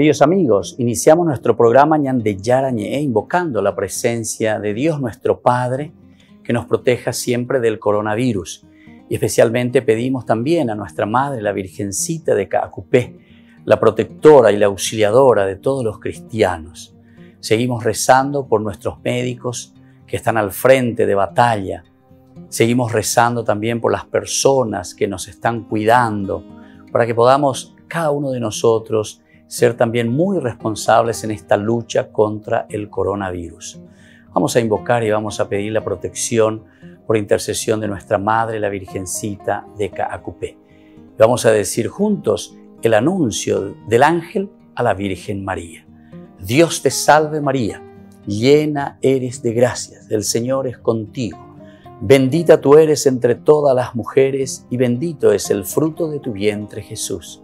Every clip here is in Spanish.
Queridos amigos, iniciamos nuestro programa Ñande Yarañe, invocando la presencia de Dios nuestro Padre, que nos proteja siempre del coronavirus. Y especialmente pedimos también a nuestra Madre, la Virgencita de Caacupé, la protectora y la auxiliadora de todos los cristianos. Seguimos rezando por nuestros médicos que están al frente de batalla. Seguimos rezando también por las personas que nos están cuidando, para que podamos, cada uno de nosotros, ser también muy responsables en esta lucha contra el coronavirus. Vamos a invocar y vamos a pedir la protección por intercesión de nuestra Madre, la Virgencita de Caacupé. Vamos a decir juntos el anuncio del ángel a la Virgen María. Dios te salve María, llena eres de gracias, el Señor es contigo. Bendita tú eres entre todas las mujeres y bendito es el fruto de tu vientre Jesús.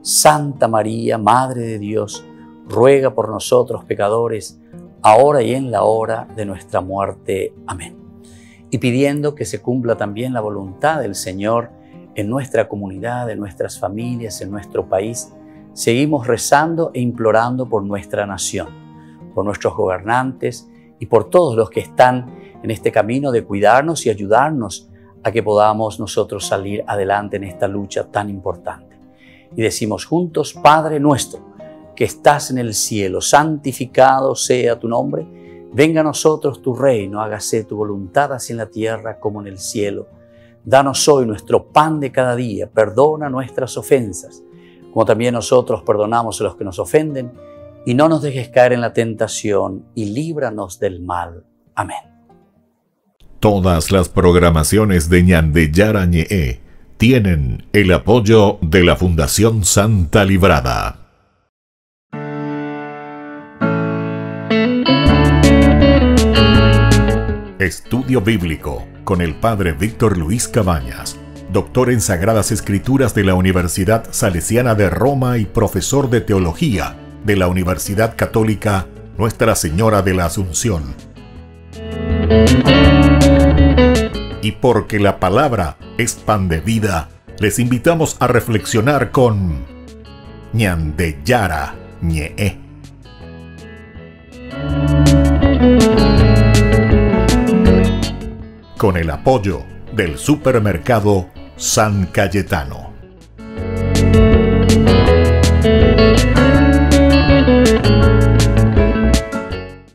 Santa María, Madre de Dios, ruega por nosotros pecadores, ahora y en la hora de nuestra muerte. Amén. Y pidiendo que se cumpla también la voluntad del Señor en nuestra comunidad, en nuestras familias, en nuestro país, seguimos rezando e implorando por nuestra nación, por nuestros gobernantes y por todos los que están en este camino de cuidarnos y ayudarnos a que podamos nosotros salir adelante en esta lucha tan importante. Y decimos juntos, Padre nuestro, que estás en el cielo, santificado sea tu nombre, venga a nosotros tu reino, hágase tu voluntad así en la tierra como en el cielo. Danos hoy nuestro pan de cada día, perdona nuestras ofensas, como también nosotros perdonamos a los que nos ofenden, y no nos dejes caer en la tentación, y líbranos del mal. Amén. Todas las programaciones de Ñande Yarañe tienen el apoyo de la Fundación Santa Librada. Estudio Bíblico con el Padre Víctor Luis Cabañas, doctor en Sagradas Escrituras de la Universidad Salesiana de Roma y profesor de Teología de la Universidad Católica Nuestra Señora de la Asunción. Y porque la palabra es pan de vida, les invitamos a reflexionar con Ñande Yarañe. Con el apoyo del supermercado San Cayetano.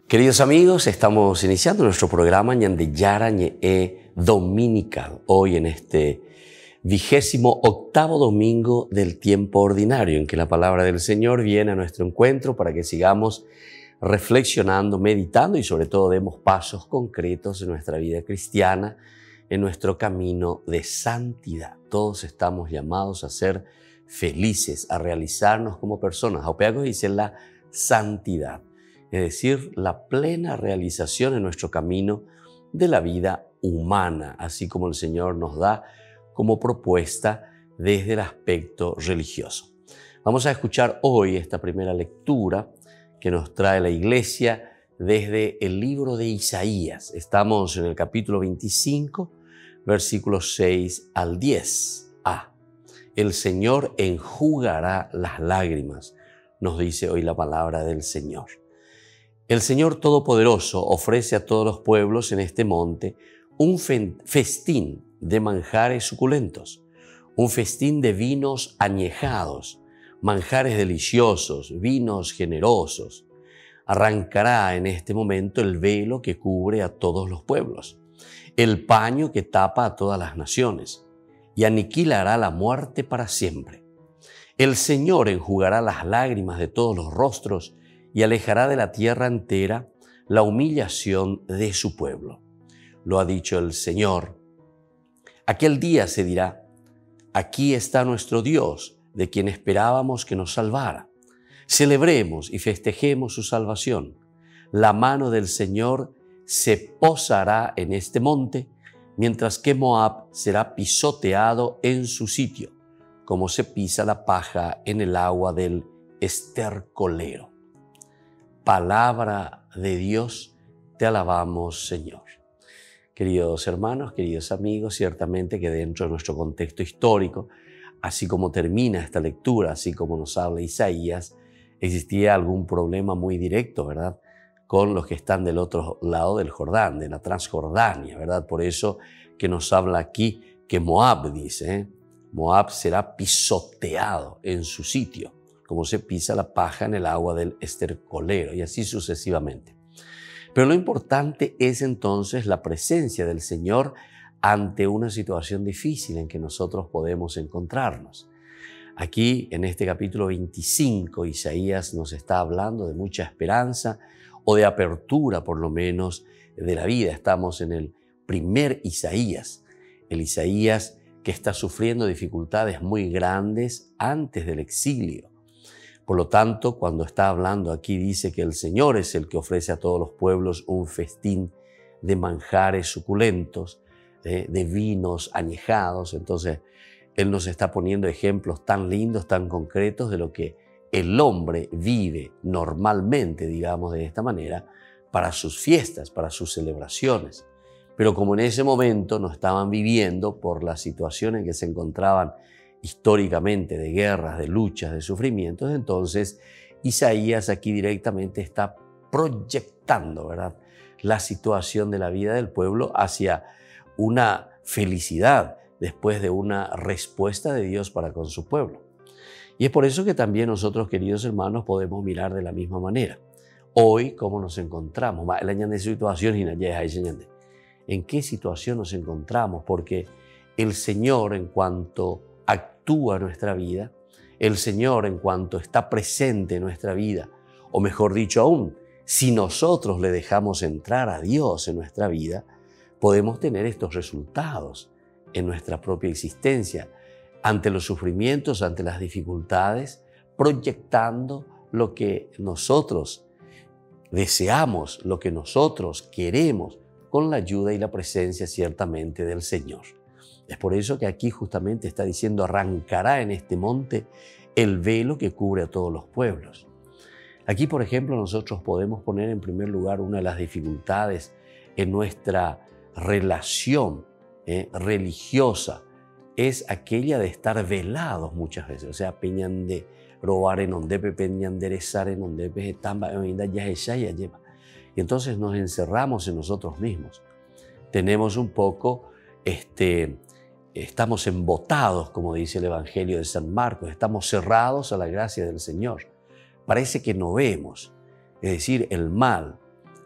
Queridos amigos, estamos iniciando nuestro programa Ñande Yarañe dominical, hoy en este 28º domingo del tiempo ordinario, en que la palabra del Señor viene a nuestro encuentro para que sigamos reflexionando, meditando y sobre todo demos pasos concretos en nuestra vida cristiana, en nuestro camino de santidad. Todos estamos llamados a ser felices, a realizarnos como personas. Aupeagos dice la santidad, es decir, la plena realización en nuestro camino de la vida humana, así como el Señor nos da como propuesta desde el aspecto religioso. Vamos a escuchar hoy esta primera lectura que nos trae la Iglesia desde el libro de Isaías. Estamos en el capítulo 25, versículos 6 al 10a. El Señor enjugará las lágrimas, nos dice hoy la palabra del Señor. El Señor Todopoderoso ofrece a todos los pueblos en este monte un festín de manjares suculentos, un festín de vinos añejados, manjares deliciosos, vinos generosos. Arrancará en este momento el velo que cubre a todos los pueblos, el paño que tapa a todas las naciones, y aniquilará la muerte para siempre. El Señor enjugará las lágrimas de todos los rostros y alejará de la tierra entera la humillación de su pueblo. Lo ha dicho el Señor. Aquel día se dirá: aquí está nuestro Dios, de quien esperábamos que nos salvara. Celebremos y festejemos su salvación. La mano del Señor se posará en este monte, mientras que Moab será pisoteado en su sitio, como se pisa la paja en el agua del estercolero. Palabra de Dios, te alabamos, Señor. Queridos hermanos, queridos amigos, ciertamente que dentro de nuestro contexto histórico, así como termina esta lectura, así como nos habla Isaías, existía algún problema muy directo, ¿verdad?, con los que están del otro lado del Jordán, de la Transjordania, ¿verdad? Por eso que nos habla aquí que Moab, dice, Moab será pisoteado en su sitio, como se pisa la paja en el agua del estercolero, y así sucesivamente. Pero lo importante es entonces la presencia del Señor ante una situación difícil en que nosotros podemos encontrarnos. Aquí, en este capítulo 25, Isaías nos está hablando de mucha esperanza o de apertura, por lo menos, de la vida. Estamos en el primer Isaías, el Isaías que está sufriendo dificultades muy grandes antes del exilio. Por lo tanto, cuando está hablando aquí, dice que el Señor es el que ofrece a todos los pueblos un festín de manjares suculentos, de vinos añejados. Entonces, Él nos está poniendo ejemplos tan lindos, tan concretos de lo que el hombre vive normalmente, digamos de esta manera, para sus fiestas, para sus celebraciones. Pero como en ese momento no estaban viviendo por la situación en que se encontraban históricamente, de guerras, de luchas, de sufrimientos, entonces Isaías aquí directamente está proyectando, ¿verdad?, la situación de la vida del pueblo hacia una felicidad después de una respuesta de Dios para con su pueblo. Y es por eso que también nosotros, queridos hermanos, podemos mirar de la misma manera. Hoy, ¿cómo nos encontramos? ¿En qué situación nos encontramos? Porque el Señor, en cuanto actúa en nuestra vida, el Señor, en cuanto está presente en nuestra vida, o mejor dicho aún, si nosotros le dejamos entrar a Dios en nuestra vida, podemos tener estos resultados en nuestra propia existencia, ante los sufrimientos, ante las dificultades, proyectando lo que nosotros deseamos, lo que nosotros queremos, con la ayuda y la presencia ciertamente del Señor. Es por eso que aquí justamente está diciendo, arrancará en este monte el velo que cubre a todos los pueblos. Aquí, por ejemplo, nosotros podemos poner en primer lugar una de las dificultades en nuestra relación religiosa, es aquella de estar velados muchas veces. O sea, peñan de robar en ondepe, peñan de rezar en ondepe, tamba, y entonces nos encerramos en nosotros mismos. Tenemos un poco, estamos embotados, como dice el Evangelio de San Marcos, estamos cerrados a la gracia del Señor. Parece que no vemos, es decir, el mal,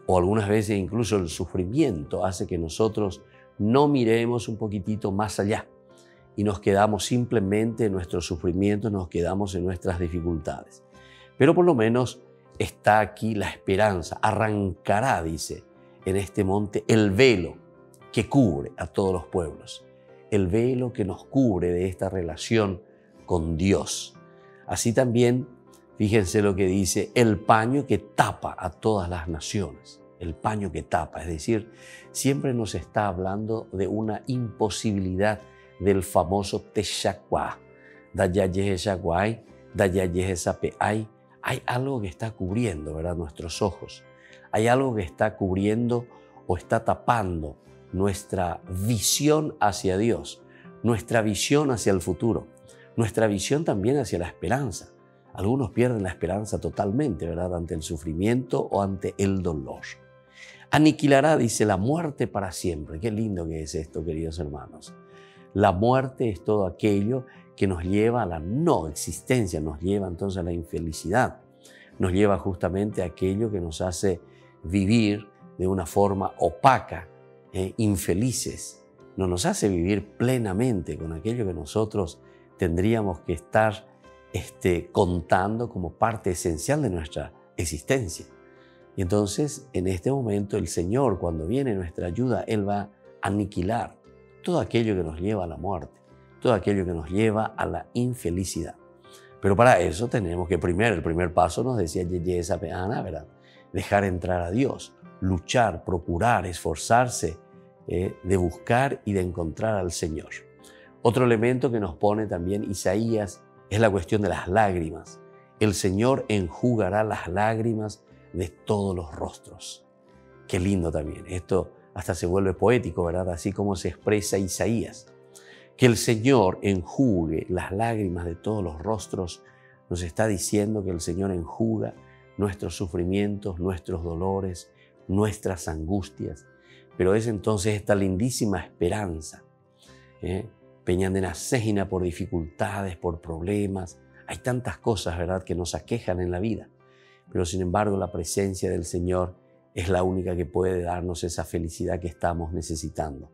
o algunas veces incluso el sufrimiento, hace que nosotros no miremos un poquitito más allá y nos quedamos simplemente en nuestros sufrimientos, nos quedamos en nuestras dificultades. Pero por lo menos está aquí la esperanza. Arrancará, dice, en este monte el velo que cubre a todos los pueblos, el velo que nos cubre de esta relación con Dios. Así también, fíjense lo que dice, el paño que tapa a todas las naciones. El paño que tapa, es decir, siempre nos está hablando de una imposibilidad del famoso Texacuá. Hay algo que está cubriendo, ¿verdad?, nuestros ojos. Hay algo que está cubriendo o está tapando nuestra visión hacia Dios, nuestra visión hacia el futuro, nuestra visión también hacia la esperanza. Algunos pierden la esperanza totalmente, ¿verdad?, ante el sufrimiento o ante el dolor. Aniquilará, dice, la muerte para siempre. Qué lindo que es esto, queridos hermanos. La muerte es todo aquello que nos lleva a la no existencia, nos lleva entonces a la infelicidad, nos lleva justamente a aquello que nos hace vivir de una forma opaca, infelices. No nos hace vivir plenamente con aquello que nosotros tendríamos que estar contando como parte esencial de nuestra existencia. Y entonces, en este momento, el Señor, cuando viene nuestra ayuda, Él va a aniquilar todo aquello que nos lleva a la muerte, todo aquello que nos lleva a la infelicidad. Pero para eso tenemos que el primer paso nos decía Yeye esa peana, ¿verdad?, dejar entrar a Dios, luchar, procurar, esforzarse de buscar y de encontrar al Señor. Otro elemento que nos pone también Isaías es la cuestión de las lágrimas. El Señor enjugará las lágrimas de todos los rostros. Qué lindo también. Esto hasta se vuelve poético, ¿verdad? Así como se expresa Isaías. Que el Señor enjugue las lágrimas de todos los rostros nos está diciendo que el Señor enjuga nuestros sufrimientos, nuestros dolores, nuestras angustias. Pero es entonces esta lindísima esperanza. Peñan en acejina por dificultades, por problemas. Hay tantas cosas, ¿verdad?, que nos aquejan en la vida. Pero sin embargo, la presencia del Señor es la única que puede darnos esa felicidad que estamos necesitando.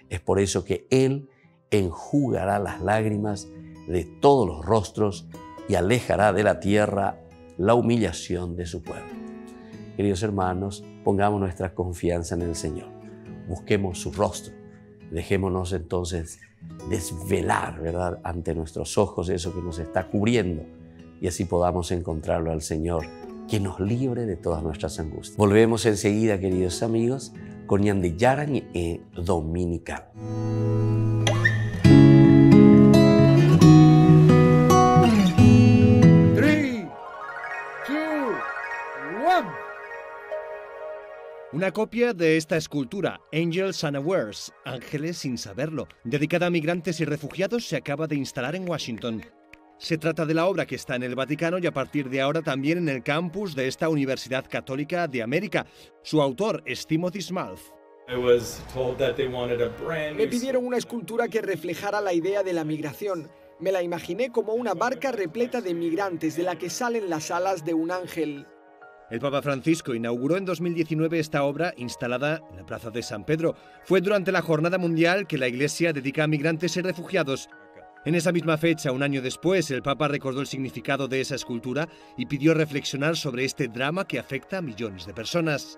Es por eso que Él enjugará las lágrimas de todos los rostros y alejará de la tierra la humillación de su pueblo. Queridos hermanos, pongamos nuestra confianza en el Señor. Busquemos su rostro. Dejémonos entonces desvelar, ¿verdad?, ante nuestros ojos eso que nos está cubriendo, y así podamos encontrarlo al Señor, que nos libre de todas nuestras angustias. Volvemos enseguida, queridos amigos, con Ñande Yarañe Dominical. 3, 2, 1. Una copia de esta escultura, Angels Unawares, Ángeles sin saberlo, dedicada a migrantes y refugiados, se acaba de instalar en Washington. Se trata de la obra que está en el Vaticano y a partir de ahora también en el campus de esta Universidad Católica de América. Su autor es Timothy Smalls. Me pidieron una escultura que reflejara la idea de la migración. Me la imaginé como una barca repleta de migrantes de la que salen las alas de un ángel. El Papa Francisco inauguró en 2019 esta obra instalada en la Plaza de San Pedro. Fue durante la Jornada Mundial que la Iglesia dedica a migrantes y refugiados. En esa misma fecha, un año después, el Papa recordó el significado de esa escultura y pidió reflexionar sobre este drama que afecta a millones de personas.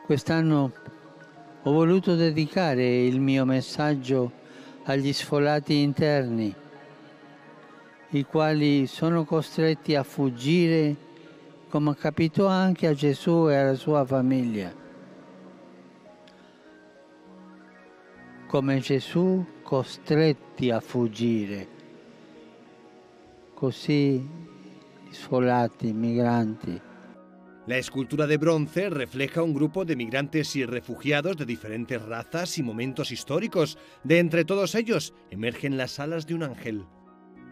Quest'anno ho voluto dedicare il mio messaggio agli sfollati interni, i quali sono costretti a fuggire, come capitò anche a Gesù e alla sua famiglia. Come Gesù, costretti a fuggire, così gli sfollati, migranti. La escultura de bronce refleja un grupo de migrantes y refugiados de diferentes razas y momentos históricos. De entre todos ellos emergen las alas de un ángel.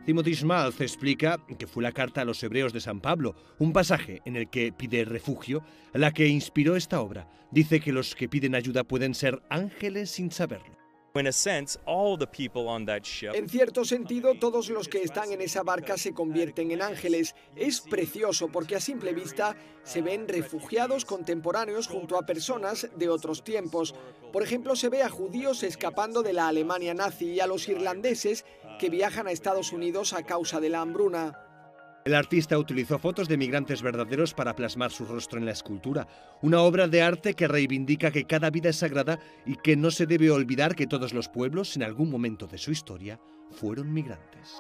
Timothy Smalls explica que fue la carta a los hebreos de San Pablo, un pasaje en el que pide refugio, la que inspiró esta obra. Dice que los que piden ayuda pueden ser ángeles sin saberlo. En cierto sentido, todos los que están en esa barca se convierten en ángeles. Es precioso porque a simple vista se ven refugiados contemporáneos junto a personas de otros tiempos. Por ejemplo, se ve a judíos escapando de la Alemania nazi y a los irlandeses que viajan a Estados Unidos a causa de la hambruna. El artista utilizó fotos de migrantes verdaderos para plasmar su rostro en la escultura, una obra de arte que reivindica que cada vida es sagrada y que no se debe olvidar que todos los pueblos en algún momento de su historia fueron migrantes.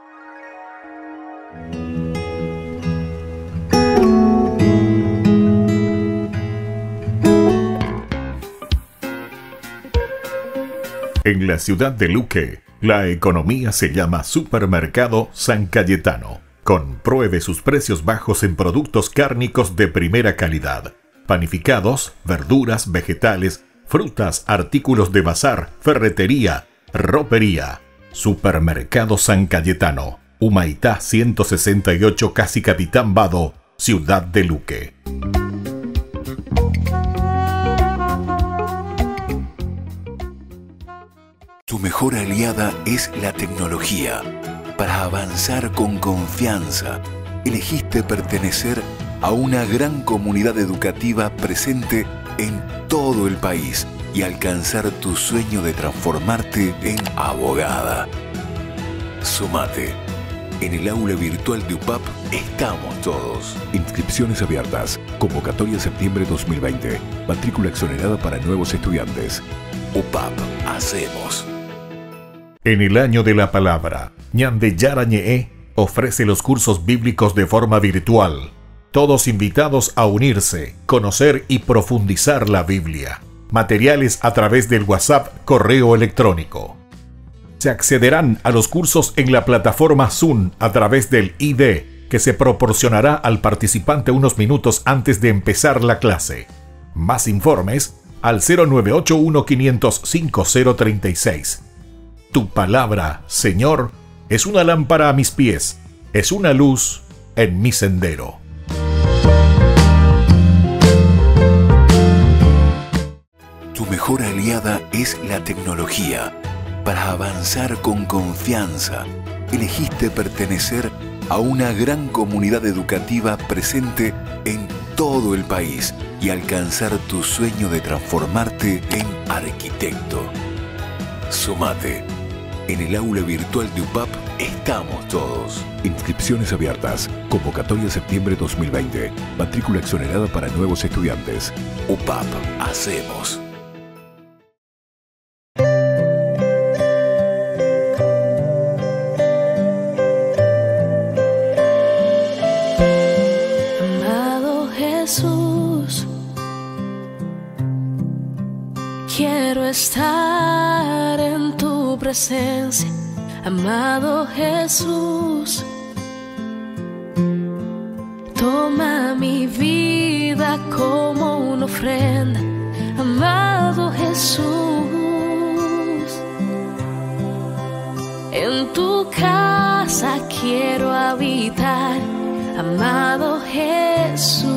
En la ciudad de Luque, la economía se llama Supermercado San Cayetano. Compruebe sus precios bajos en productos cárnicos de primera calidad. Panificados, verduras, vegetales, frutas, artículos de bazar, ferretería, ropería. Supermercado San Cayetano. Humaitá 168, casi Capitán Vado, Ciudad de Luque. Tu mejor aliada es la tecnología. Para avanzar con confianza, elegiste pertenecer a una gran comunidad educativa presente en todo el país y alcanzar tu sueño de transformarte en abogada. Sumate. En el aula virtual de UPAP estamos todos. Inscripciones abiertas. Convocatoria septiembre 2020. Matrícula exonerada para nuevos estudiantes. UPAP. Hacemos. En el año de la palabra, Ñande Yarañe ofrece los cursos bíblicos de forma virtual. Todos invitados a unirse, conocer y profundizar la Biblia. Materiales a través del WhatsApp, correo electrónico. Se accederán a los cursos en la plataforma Zoom a través del ID, que se proporcionará al participante unos minutos antes de empezar la clase. Más informes al 0981 500 5036. Tu palabra, Señor, es una lámpara a mis pies, es una luz en mi sendero. Tu mejor aliada es la tecnología. Para avanzar con confianza, elegiste pertenecer a una gran comunidad educativa presente en todo el país y alcanzar tu sueño de transformarte en arquitecto. Sumate. En el aula virtual de UPAP estamos todos. Inscripciones abiertas. Convocatoria septiembre 2020. Matrícula exonerada para nuevos estudiantes. UPAP. Hacemos. Amado Jesús, quiero estar en tu presencia. Amado Jesús, toma mi vida como una ofrenda. Amado Jesús, en tu casa quiero habitar. Amado Jesús,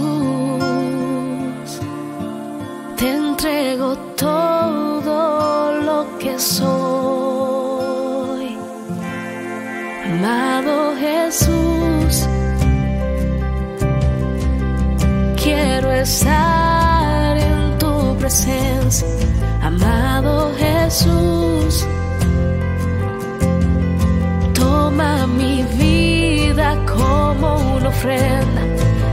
te entrego todo lo que soy. Amado Jesús, quiero estar en tu presencia. Amado Jesús, toma mi vida como una ofrenda.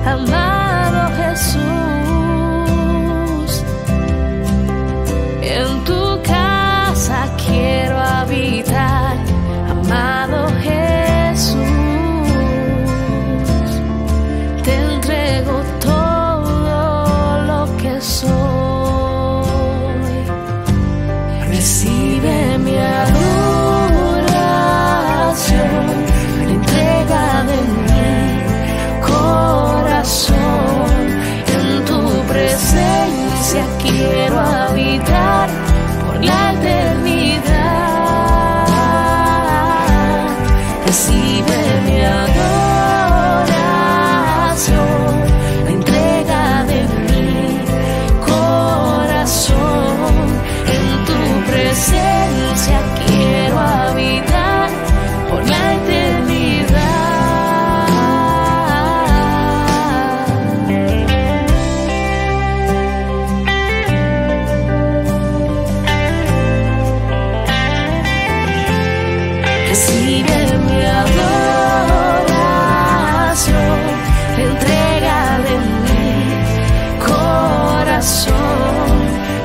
Amado Jesús, en tu casa quiero habitar. Amado Jesús, te entrego todo lo que soy. Recibe mi adoración, la entrega de mi corazón. En tu presencia quiero habitar por la eternidad. Recibe mi adoración, la entrega de mi corazón. En tu presencia quiero habitar por la eternidad. Recibe mi adoración, la entrega de mi corazón.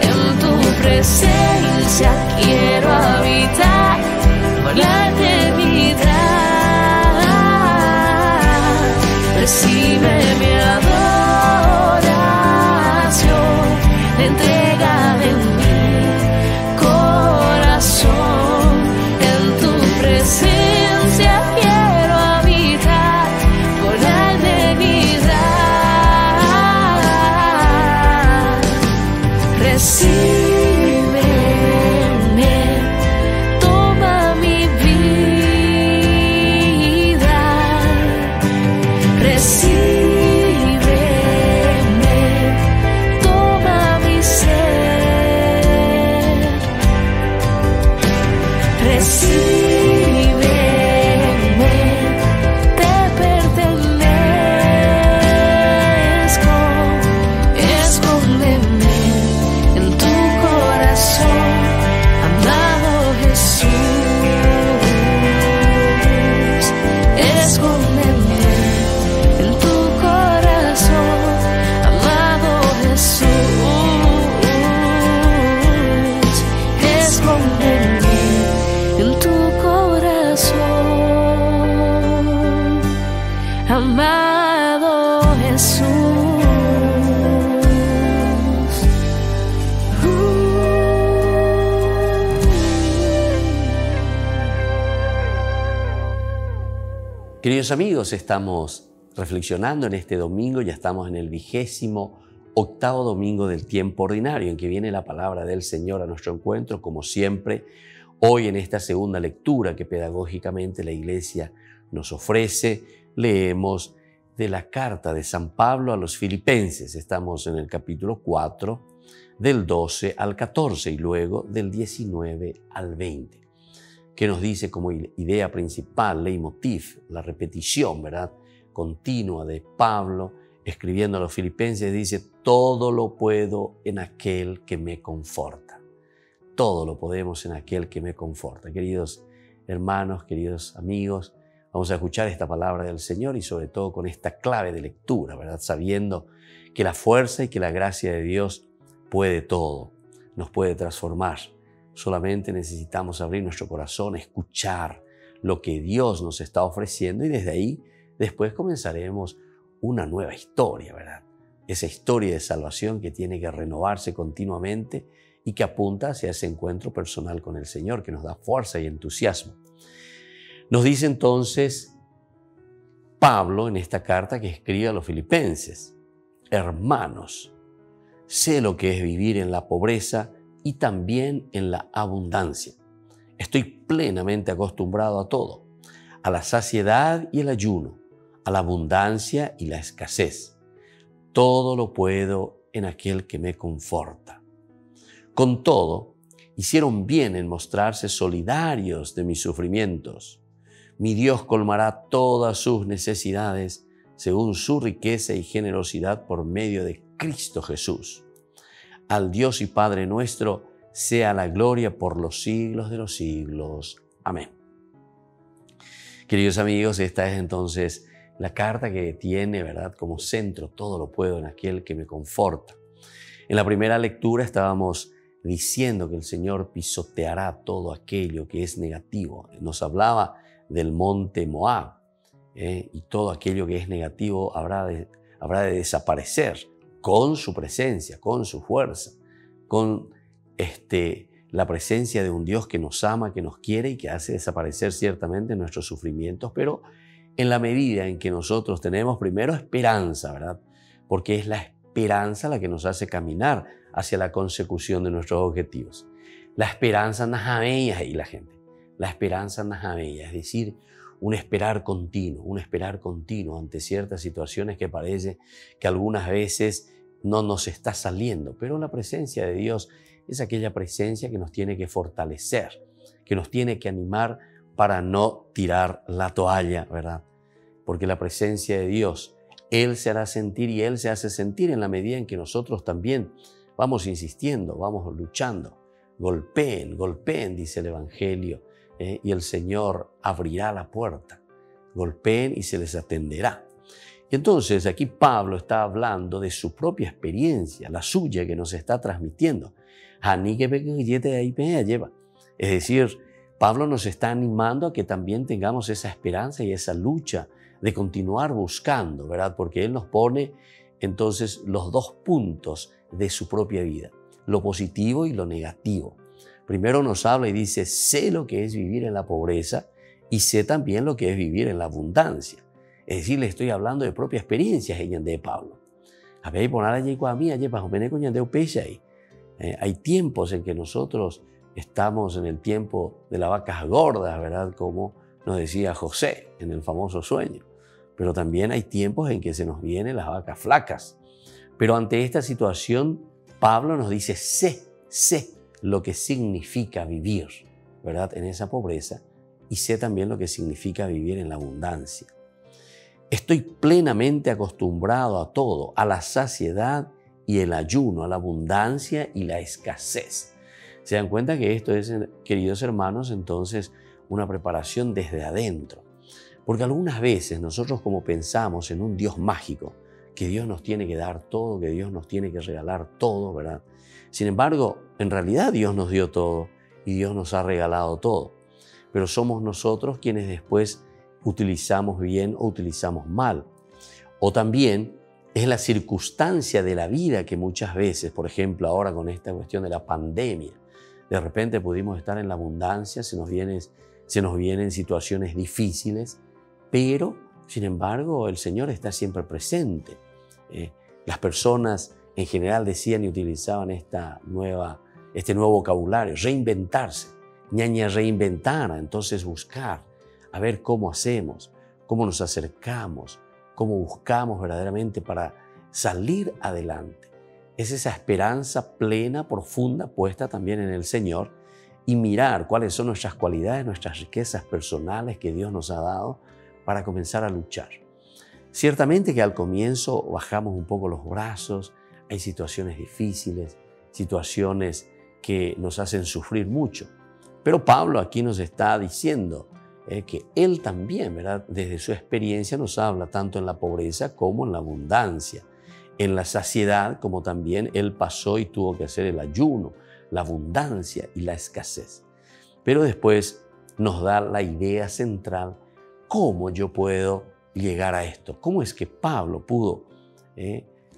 En tu presencia quiero habitar por la eternidad. Recibe mi adoración, la entrega de mi corazón. En tu presencia quiero habitar por la eternidad. Recíbeme, toma mi vida. Recíbeme, toma mi ser. Recíbeme, te pertenezco. Escóndeme en tu corazón, amado Jesús. Escóndeme en tu corazón, amado Jesús. Escóndeme en tu corazón, amado Jesús. Queridos amigos, estamos reflexionando en este domingo, ya estamos en el 28º domingo del tiempo ordinario, en que viene la palabra del Señor a nuestro encuentro, como siempre, hoy en esta segunda lectura que pedagógicamente la Iglesia nos ofrece. Leemos de la carta de San Pablo a los Filipenses. Estamos en el capítulo 4, del 12 al 14 y luego del 19 al 20, que nos dice como idea principal, leitmotiv, la repetición, ¿verdad?, continua de Pablo escribiendo a los Filipenses. Dice: todo lo puedo en aquel que me conforta. Todo lo podemos en aquel que me conforta. Queridos hermanos, queridos amigos, vamos a escuchar esta palabra del Señor y sobre todo con esta clave de lectura, ¿verdad?, sabiendo que la fuerza y que la gracia de Dios puede todo, nos puede transformar. Solamente necesitamos abrir nuestro corazón, escuchar lo que Dios nos está ofreciendo y desde ahí después comenzaremos una nueva historia, ¿verdad? Esa historia de salvación que tiene que renovarse continuamente y que apunta hacia ese encuentro personal con el Señor, que nos da fuerza y entusiasmo. Nos dice entonces Pablo en esta carta que escribe a los Filipenses: hermanos, sé lo que es vivir en la pobreza y también en la abundancia. Estoy plenamente acostumbrado a todo, a la saciedad y el ayuno, a la abundancia y la escasez. Todo lo puedo en aquel que me conforta. Con todo, hicieron bien en mostrarse solidarios de mis sufrimientos. Mi Dios colmará todas sus necesidades según su riqueza y generosidad por medio de Cristo Jesús. Al Dios y Padre nuestro sea la gloria por los siglos de los siglos. Amén. Queridos amigos, esta es entonces la carta que tiene, ¿verdad?, como centro: todo lo puedo en aquel que me conforta. En la primera lectura estábamos diciendo que el Señor pisoteará todo aquello que es negativo. Nos hablaba del monte Moab, y todo aquello que es negativo habrá de desaparecer con su presencia, con su fuerza, con la presencia de un Dios que nos ama, que nos quiere y que hace desaparecer ciertamente nuestros sufrimientos, pero en la medida en que nosotros tenemos primero esperanza, ¿verdad? Porque es la esperanza la que nos hace caminar hacia la consecución de nuestros objetivos. La esperanza najameya y la gente. La esperanza najameya, es decir, un esperar continuo ante ciertas situaciones que parece que algunas veces no nos está saliendo, pero la presencia de Dios es aquella presencia que nos tiene que fortalecer, que nos tiene que animar para no tirar la toalla, ¿verdad? Porque la presencia de Dios, Él se hará sentir y Él se hace sentir en la medida en que nosotros también vamos insistiendo, vamos luchando. Golpeen, golpeen, dice el Evangelio, y el Señor abrirá la puerta. Golpeen y se les atenderá. Y entonces aquí Pablo está hablando de su propia experiencia, la suya que nos está transmitiendo. Es decir, Pablo nos está animando a que también tengamos esa esperanza y esa lucha de continuar buscando, ¿verdad? Porque Él nos pone entonces los dos puntos de su propia vida, lo positivo y lo negativo. Primero nos habla y dice: sé lo que es vivir en la pobreza y sé también lo que es vivir en la abundancia. Es decir, le estoy hablando de propia experiencia de Pablo. Hay tiempos en que nosotros estamos en el tiempo de las vacas gordas, ¿verdad? Como nos decía José en el famoso sueño. Pero también hay tiempos en que se nos vienen las vacas flacas. Pero ante esta situación, Pablo nos dice: sé lo que significa vivir, ¿verdad?, en esa pobreza, y sé también lo que significa vivir en la abundancia. Estoy plenamente acostumbrado a todo, a la saciedad y el ayuno, a la abundancia y la escasez. ¿Se dan cuenta que esto es, queridos hermanos, entonces una preparación desde adentro? Porque algunas veces nosotros, como pensamos en un Dios mágico, que Dios nos tiene que dar todo, que Dios nos tiene que regalar todo, ¿verdad? Sin embargo, en realidad Dios nos dio todo y Dios nos ha regalado todo. Pero somos nosotros quienes después utilizamos bien o utilizamos mal. O también es la circunstancia de la vida que muchas veces, por ejemplo, ahora con esta cuestión de la pandemia, de repente pudimos estar en la abundancia, se nos vienen situaciones difíciles, pero, sin embargo, el Señor está siempre presente. Las personas en general decían y utilizaban este nuevo vocabulario: reinventarse, ñaña reinventar, entonces buscar, a ver cómo hacemos, cómo nos acercamos, cómo buscamos verdaderamente para salir adelante. Es esa esperanza plena, profunda, puesta también en el Señor y mirar cuáles son nuestras cualidades, nuestras riquezas personales que Dios nos ha dado para comenzar a luchar. Ciertamente que al comienzo bajamos un poco los brazos, hay situaciones difíciles, situaciones que nos hacen sufrir mucho. Pero Pablo aquí nos está diciendo que él también, ¿verdad?, desde su experiencia nos habla tanto en la pobreza como en la abundancia, en la saciedad como también él pasó y tuvo que hacer el ayuno, la abundancia y la escasez. Pero después nos da la idea central, ¿cómo yo puedo llegar a esto? ¿Cómo es que Pablo pudo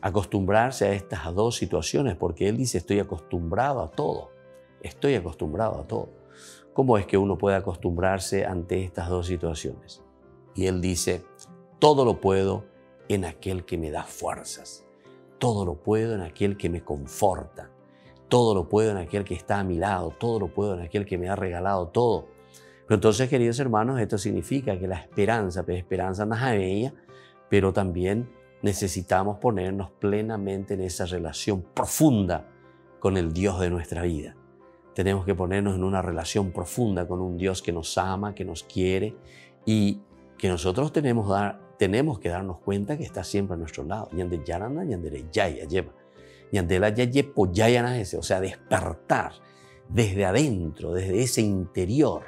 acostumbrarse a estas dos situaciones? Porque él dice, estoy acostumbrado a todo, estoy acostumbrado a todo. ¿Cómo es que uno puede acostumbrarse ante estas dos situaciones? Y él dice, todo lo puedo en aquel que me da fuerzas, todo lo puedo en aquel que me conforta, todo lo puedo en aquel que está a mi lado, todo lo puedo en aquel que me ha regalado todo. Pero entonces, queridos hermanos, esto significa que la esperanza no es bella, pero también necesitamos ponernos plenamente en esa relación profunda con el Dios de nuestra vida. Tenemos que ponernos en una relación profunda con un Dios que nos ama, que nos quiere y que nosotros tenemos que darnos cuenta que está siempre a nuestro lado. O sea, despertar desde adentro, desde ese interior,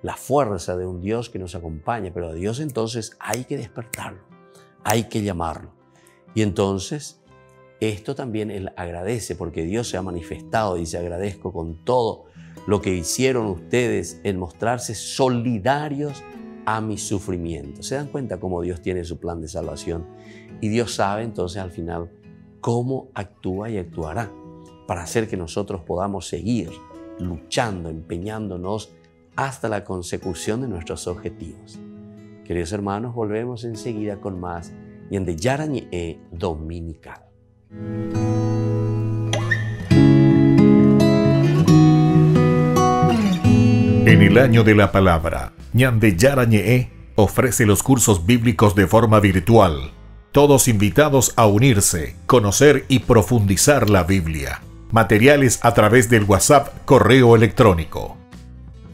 la fuerza de un Dios que nos acompaña. Pero a Dios entonces hay que despertarlo, hay que llamarlo. Y entonces esto también él agradece porque Dios se ha manifestado. Dice, agradezco con todo lo que hicieron ustedes en mostrarse solidarios a mi sufrimiento. ¿Se dan cuenta cómo Dios tiene su plan de salvación? Y Dios sabe entonces al final cómo actúa y actuará para hacer que nosotros podamos seguir luchando, empeñándonos hasta la consecución de nuestros objetivos. Queridos hermanos, volvemos enseguida con más Ñande Yarañe Dominical. En el año de la palabra, Ñande Yarañe ofrece los cursos bíblicos de forma virtual. Todos invitados a unirse, conocer y profundizar la Biblia. Materiales a través del WhatsApp, correo electrónico.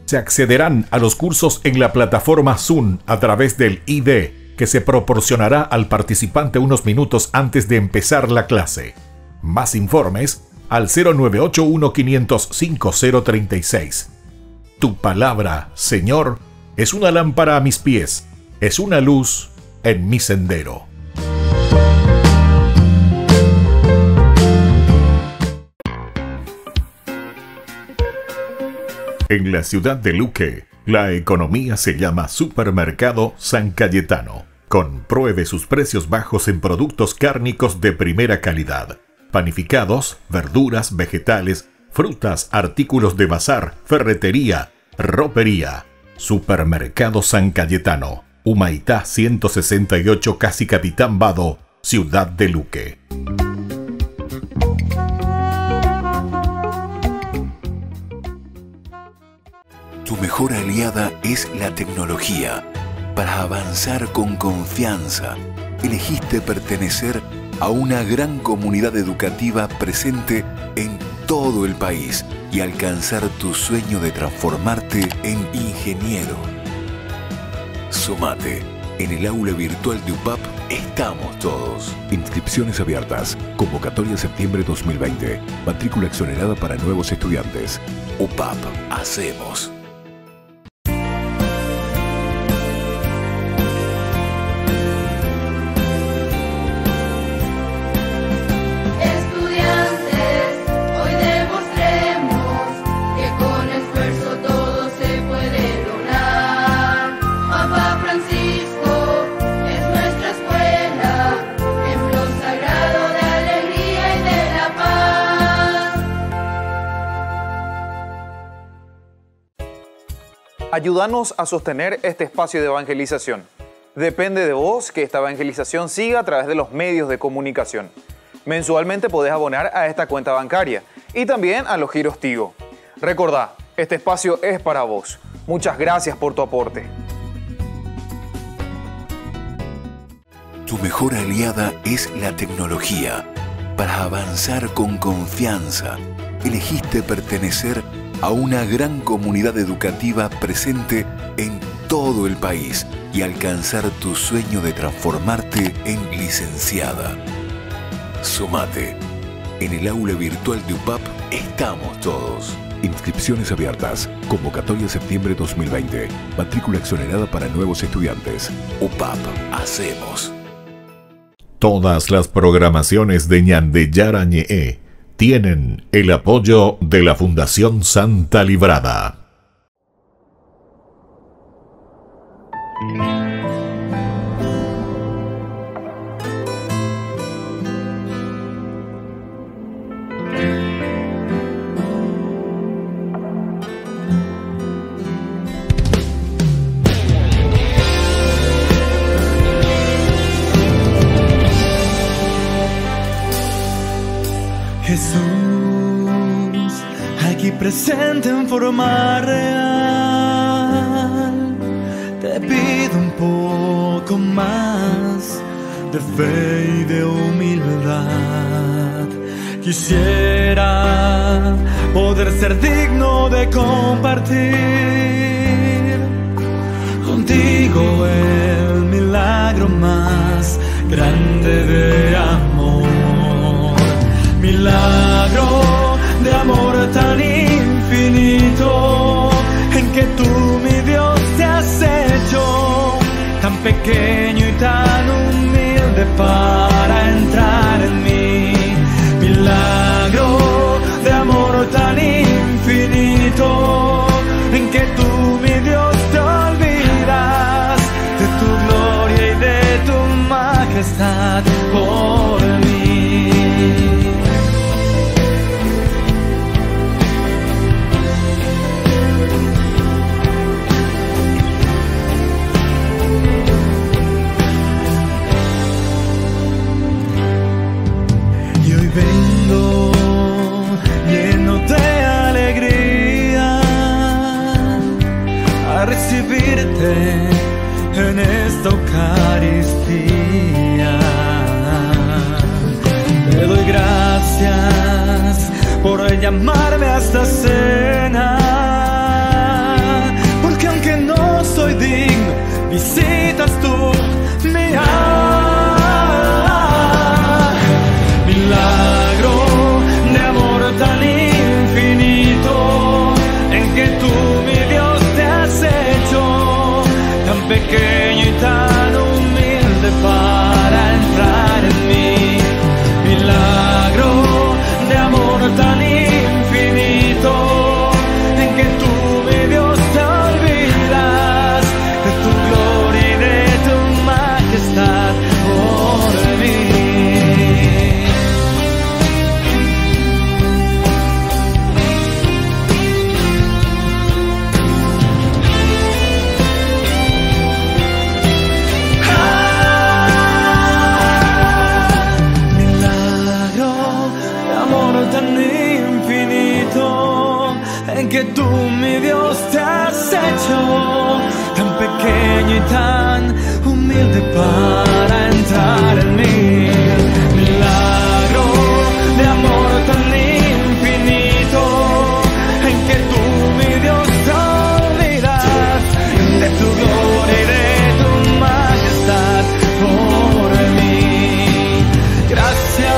Se accederán a los cursos en la plataforma Zoom a través del ID que se proporcionará al participante unos minutos antes de empezar la clase. Más informes al 0981-500-5036. Tu palabra, Señor, es una lámpara a mis pies, es una luz en mi sendero. En la ciudad de Luque, la economía se llama Supermercado San Cayetano. Compruebe sus precios bajos en productos cárnicos de primera calidad. Panificados, verduras, vegetales, frutas, artículos de bazar, ferretería, ropería. Supermercado San Cayetano. Humaitá 168, Casi Capitán Vado, ciudad de Luque. Tu mejor aliada es la tecnología. Para avanzar con confianza, elegiste pertenecer a una gran comunidad educativa presente en todo el país y alcanzar tu sueño de transformarte en ingeniero. Sumate. En el aula virtual de UPAP estamos todos. Inscripciones abiertas. Convocatoria septiembre 2020. Matrícula exonerada para nuevos estudiantes. UPAP. Hacemos. Ayúdanos a sostener este espacio de evangelización. Depende de vos que esta evangelización siga a través de los medios de comunicación. Mensualmente podés abonar a esta cuenta bancaria y también a los giros Tigo. Recordá, este espacio es para vos. Muchas gracias por tu aporte. Tu mejor aliada es la tecnología. Para avanzar con confianza, elegiste pertenecer a una gran comunidad educativa presente en todo el país y alcanzar tu sueño de transformarte en licenciada. Sumate. En el aula virtual de UPAP estamos todos. Inscripciones abiertas. Convocatoria septiembre 2020. Matrícula exonerada para nuevos estudiantes. UPAP. Hacemos. Todas las programaciones de Ñandeyara Ñe'e tienen el apoyo de la Fundación Santa Librada. Jesús, aquí presente en forma real, te pido un poco más de fe y de humildad. Quisiera poder ser digno de compartir contigo el milagro más grande de amor. Milagro de amor tan infinito, en que tú, mi Dios, te has hecho tan pequeño y tan humilde para entrar en mí. Milagro de amor tan infinito, en que tú, mi Dios, te olvidas de tu gloria y de tu majestad por mí. Vengo lleno de alegría a recibirte en esta Eucaristía. Te doy gracias por llamarme a esta cena, porque aunque no soy digno, visitas tú mi alma. Milagro de amor tan infinito, en que tú, mi Dios, te has hecho tan pequeño y tan humilde para entrar en mí. Milagro de amor tan infinito, en que tú, mi Dios, te olvidas de tu gloria y de tu majestad por mí. En que tú, mi Dios, te has hecho tan pequeño y tan humilde para entrar en mí. Milagro de amor tan infinito, en que tú, mi Dios, te olvidas de tu gloria y de tu majestad por mí. Gracias.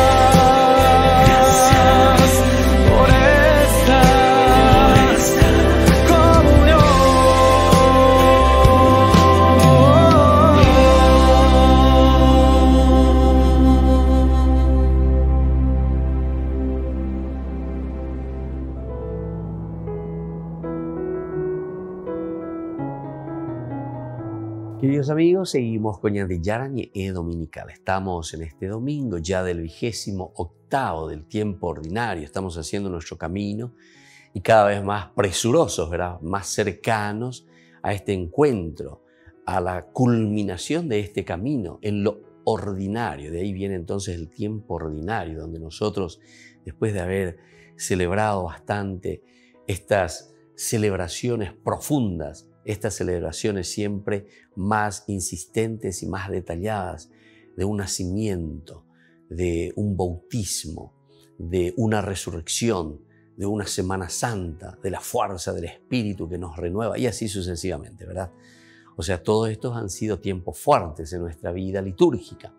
Queridos amigos, seguimos con Ñandeyara Ñe'e Dominical. Estamos en este domingo ya del 28º del tiempo ordinario. Estamos haciendo nuestro camino y cada vez más presurosos, ¿verdad? Más cercanos a este encuentro, a la culminación de este camino en lo ordinario. De ahí viene entonces el tiempo ordinario, donde nosotros, después de haber celebrado bastante estas celebraciones profundas, estas celebraciones siempre más insistentes y más detalladas de un nacimiento, de un bautismo, de una resurrección, de una Semana Santa, de la fuerza del Espíritu que nos renueva y así sucesivamente, ¿verdad? O sea, todos estos han sido tiempos fuertes en nuestra vida litúrgica.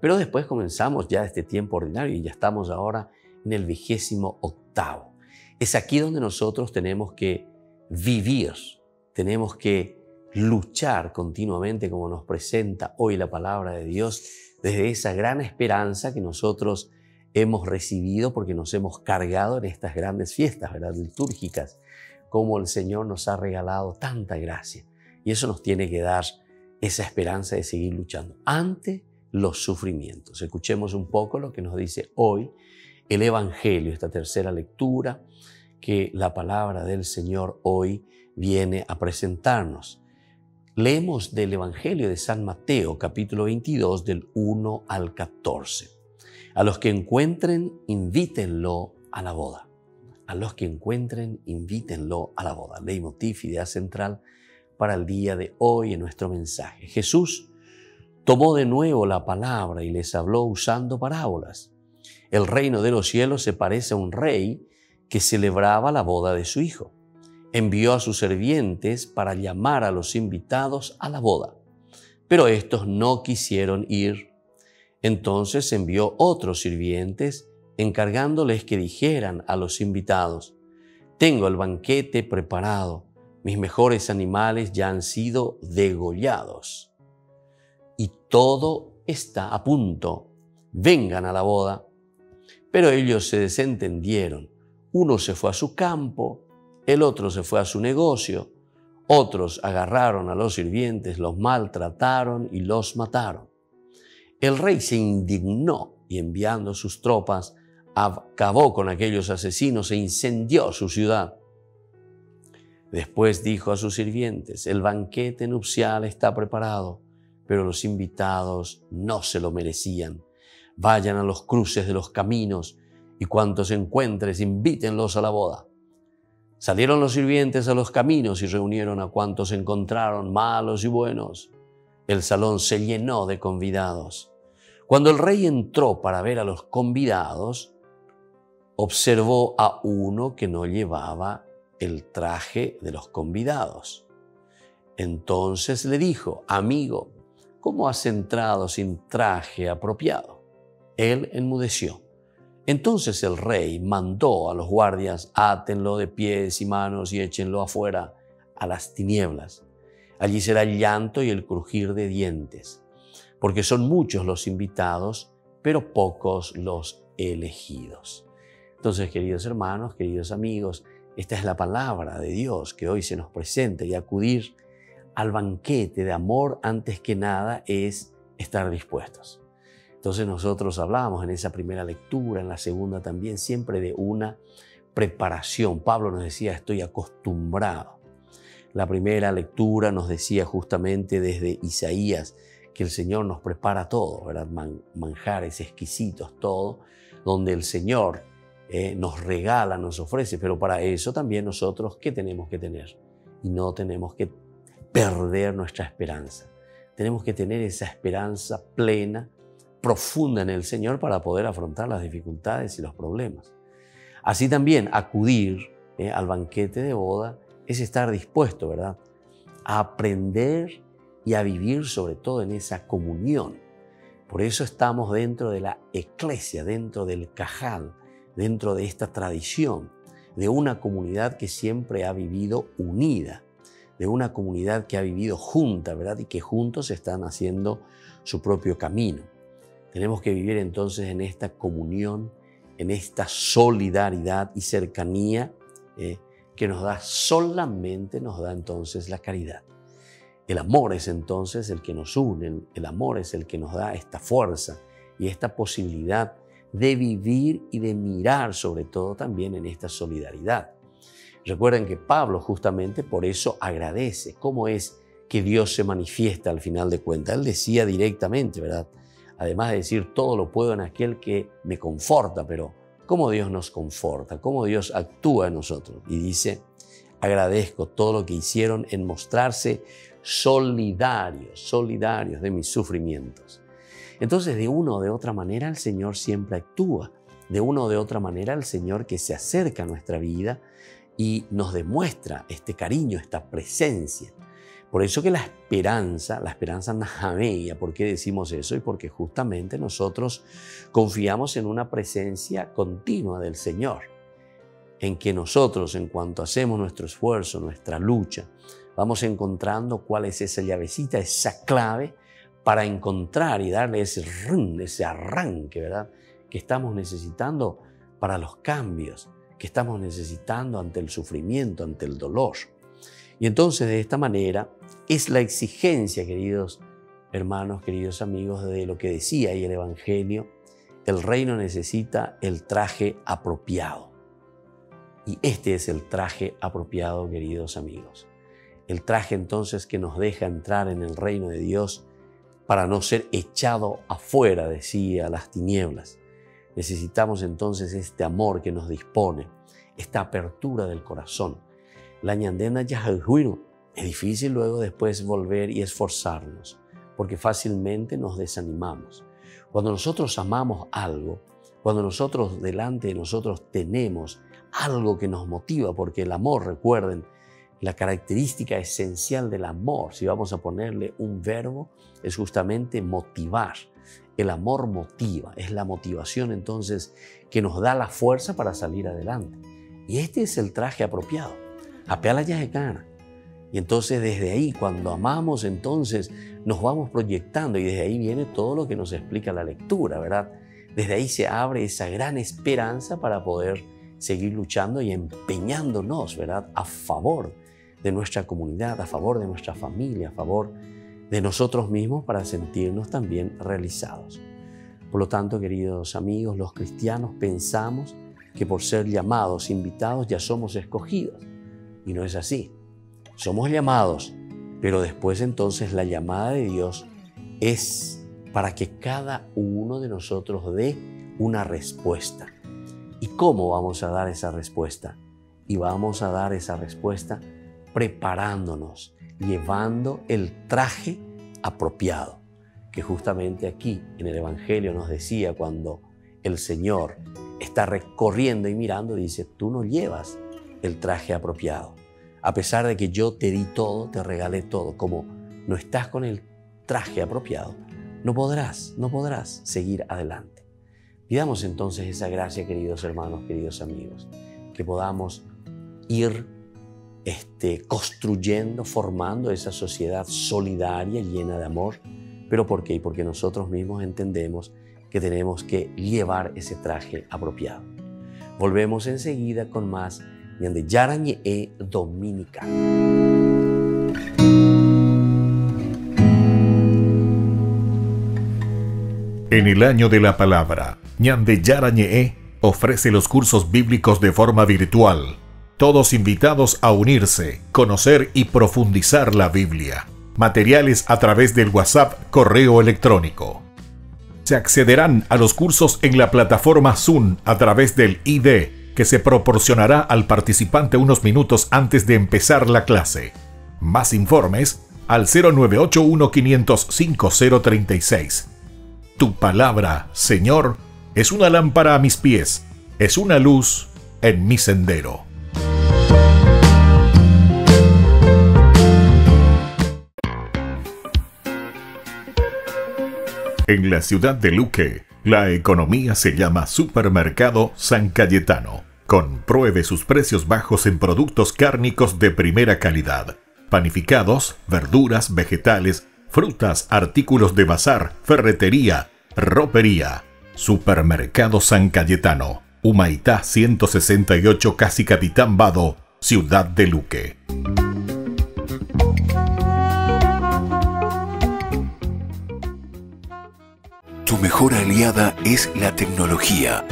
Pero después comenzamos ya este tiempo ordinario y ya estamos ahora en el 28º. Es aquí donde nosotros tenemos que vivir, tenemos que luchar continuamente como nos presenta hoy la palabra de Dios desde esa gran esperanza que nosotros hemos recibido porque nos hemos cargado en estas grandes fiestas, ¿verdad?, litúrgicas, como el Señor nos ha regalado tanta gracia. Y eso nos tiene que dar esa esperanza de seguir luchando ante los sufrimientos. Escuchemos un poco lo que nos dice hoy el Evangelio, esta tercera lectura que la palabra del Señor hoy viene a presentarnos. Leemos del Evangelio de San Mateo, capítulo 22, del 1 al 14. A los que encuentren, invítenlo a la boda. A los que encuentren, invítenlo a la boda. Leitmotiv, idea central para el día de hoy en nuestro mensaje. Jesús tomó de nuevo la palabra y les habló usando parábolas. El reino de los cielos se parece a un rey que celebraba la boda de su hijo. Envió a sus sirvientes para llamar a los invitados a la boda, pero estos no quisieron ir. Entonces envió otros sirvientes encargándoles que dijeran a los invitados: «Tengo el banquete preparado, mis mejores animales ya han sido degollados y todo está a punto. Vengan a la boda». Pero ellos se desentendieron. Uno se fue a su campo, el otro se fue a su negocio. Otros agarraron a los sirvientes, los maltrataron y los mataron. El rey se indignó y enviando sus tropas acabó con aquellos asesinos e incendió su ciudad. Después dijo a sus sirvientes: «El banquete nupcial está preparado, pero los invitados no se lo merecían. Vayan a los cruces de los caminos y cuantos encuentres, invítenlos a la boda». Salieron los sirvientes a los caminos y reunieron a cuantos encontraron, malos y buenos. El salón se llenó de convidados. Cuando el rey entró para ver a los convidados, observó a uno que no llevaba el traje de los convidados. Entonces le dijo: «Amigo, ¿cómo has entrado sin traje apropiado?». Él enmudeció. Entonces el rey mandó a los guardias: «Átenlo de pies y manos y échenlo afuera a las tinieblas. Allí será el llanto y el crujir de dientes, porque son muchos los invitados, pero pocos los elegidos». Entonces, queridos hermanos, queridos amigos, esta es la palabra de Dios que hoy se nos presenta, y acudir al banquete de amor antes que nada es estar dispuestos. Entonces nosotros hablamos en esa primera lectura, en la segunda también, siempre de una preparación. Pablo nos decía: «Estoy acostumbrado». La primera lectura nos decía justamente desde Isaías que el Señor nos prepara todo, ¿verdad? Manjares exquisitos, todo, donde el Señor nos regala, nos ofrece, pero para eso también nosotros, ¿qué tenemos que tener? Y no tenemos que perder nuestra esperanza. Tenemos que tener esa esperanza plena, profunda en el Señor para poder afrontar las dificultades y los problemas. Así también acudir al banquete de boda es estar dispuesto, ¿verdad?, a aprender y a vivir sobre todo en esa comunión. Por eso estamos dentro de la eclesia, dentro del cajal, dentro de esta tradición, de una comunidad que siempre ha vivido unida, de una comunidad que ha vivido junta, ¿verdad?, y que juntos están haciendo su propio camino. Tenemos que vivir entonces en esta comunión, en esta solidaridad y cercanía que solamente nos da entonces la caridad. El amor es entonces el que nos une, el amor es el que nos da esta fuerza y esta posibilidad de vivir y de mirar sobre todo también en esta solidaridad. Recuerden que Pablo justamente por eso agradece. ¿Cómo es que Dios se manifiesta al final de cuentas? Él decía directamente, ¿verdad?, además de decir: «Todo lo puedo en aquel que me conforta», pero ¿cómo Dios nos conforta? ¿Cómo Dios actúa en nosotros? Y dice: «Agradezco todo lo que hicieron en mostrarse solidarios de mis sufrimientos». Entonces, de una o de otra manera, el Señor siempre actúa. De una o de otra manera, el Señor que se acerca a nuestra vida y nos demuestra este cariño, esta presencia. Por eso que la esperanza najameya, ¿por qué decimos eso? Y porque justamente nosotros confiamos en una presencia continua del Señor, en que nosotros, en cuanto hacemos nuestro esfuerzo, nuestra lucha, vamos encontrando cuál es esa llavecita, esa clave para encontrar y darle ese arranque, ¿verdad?, que estamos necesitando para los cambios, que estamos necesitando ante el sufrimiento, ante el dolor. Y entonces, de esta manera, es la exigencia, queridos hermanos, queridos amigos, de lo que decía ahí el Evangelio. El reino necesita el traje apropiado. Y este es el traje apropiado, queridos amigos. El traje entonces que nos deja entrar en el reino de Dios para no ser echado afuera, decía, a las tinieblas. Necesitamos entonces este amor que nos dispone, esta apertura del corazón. La ñandena yajajuino. Es difícil luego después volver y esforzarnos, porque fácilmente nos desanimamos. Cuando nosotros amamos algo, cuando nosotros delante de nosotros tenemos algo que nos motiva, porque el amor, recuerden, la característica esencial del amor, si vamos a ponerle un verbo, es justamente motivar. El amor motiva, es la motivación entonces que nos da la fuerza para salir adelante. Y este es el traje apropiado. Apela yajecana. Y entonces desde ahí, cuando amamos, entonces nos vamos proyectando y desde ahí viene todo lo que nos explica la lectura, ¿verdad? Desde ahí se abre esa gran esperanza para poder seguir luchando y empeñándonos, ¿verdad?, a favor de nuestra comunidad, a favor de nuestra familia, a favor de nosotros mismos para sentirnos también realizados. Por lo tanto, queridos amigos, los cristianos pensamos que por ser llamados, invitados, ya somos escogidos. Y no es así. Somos llamados, pero después entonces la llamada de Dios es para que cada uno de nosotros dé una respuesta. ¿Y cómo vamos a dar esa respuesta? Y vamos a dar esa respuesta preparándonos, llevando el traje apropiado, que justamente aquí en el Evangelio nos decía cuando el Señor está recorriendo y mirando, dice, tú no llevas el traje apropiado. A pesar de que yo te di todo, te regalé todo, como no estás con el traje apropiado, no podrás seguir adelante. Pidamos entonces esa gracia, queridos hermanos, queridos amigos, que podamos ir construyendo, formando esa sociedad solidaria, llena de amor. ¿Pero por qué? Porque nosotros mismos entendemos que tenemos que llevar ese traje apropiado. Volvemos enseguida con más Ñande Yarañe Dominica. En el año de la palabra, Ñande Yarañe ofrece los cursos bíblicos de forma virtual. Todos invitados a unirse, conocer y profundizar la Biblia. Materiales a través del WhatsApp, correo electrónico. Se accederán a los cursos en la plataforma Zoom a través del ID, que se proporcionará al participante unos minutos antes de empezar la clase. Más informes al 0981-500-5036. Tu palabra, Señor, es una lámpara a mis pies, es una luz en mi sendero. En la ciudad de Luque, la economía se llama Supermercado San Cayetano. Compruebe sus precios bajos en productos cárnicos de primera calidad. Panificados, verduras, vegetales, frutas, artículos de bazar, ferretería, ropería. Supermercado San Cayetano, Humaitá 168, Casi Capitán Vado, Ciudad de Luque. Tu mejor aliada es la tecnología.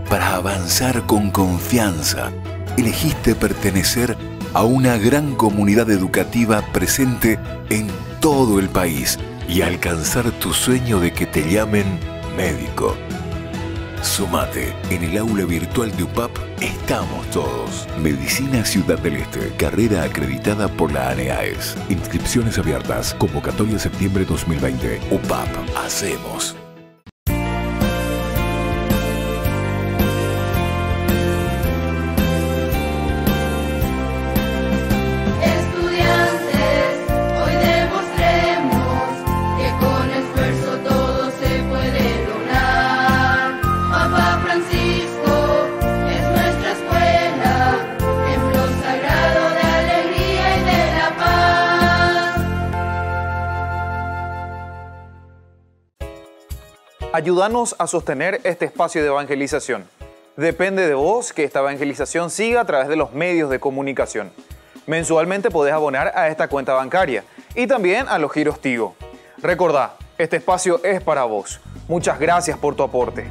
Para avanzar con confianza, elegiste pertenecer a una gran comunidad educativa presente en todo el país y alcanzar tu sueño de que te llamen médico. Sumate, en el aula virtual de UPAP estamos todos. Medicina Ciudad del Este, carrera acreditada por la ANEAES. Inscripciones abiertas, convocatoria septiembre 2020. UPAP, hacemos. Ayúdanos a sostener este espacio de evangelización. Depende de vos que esta evangelización siga a través de los medios de comunicación. Mensualmente podés abonar a esta cuenta bancaria y también a los giros Tigo. Recordá, este espacio es para vos. Muchas gracias por tu aporte.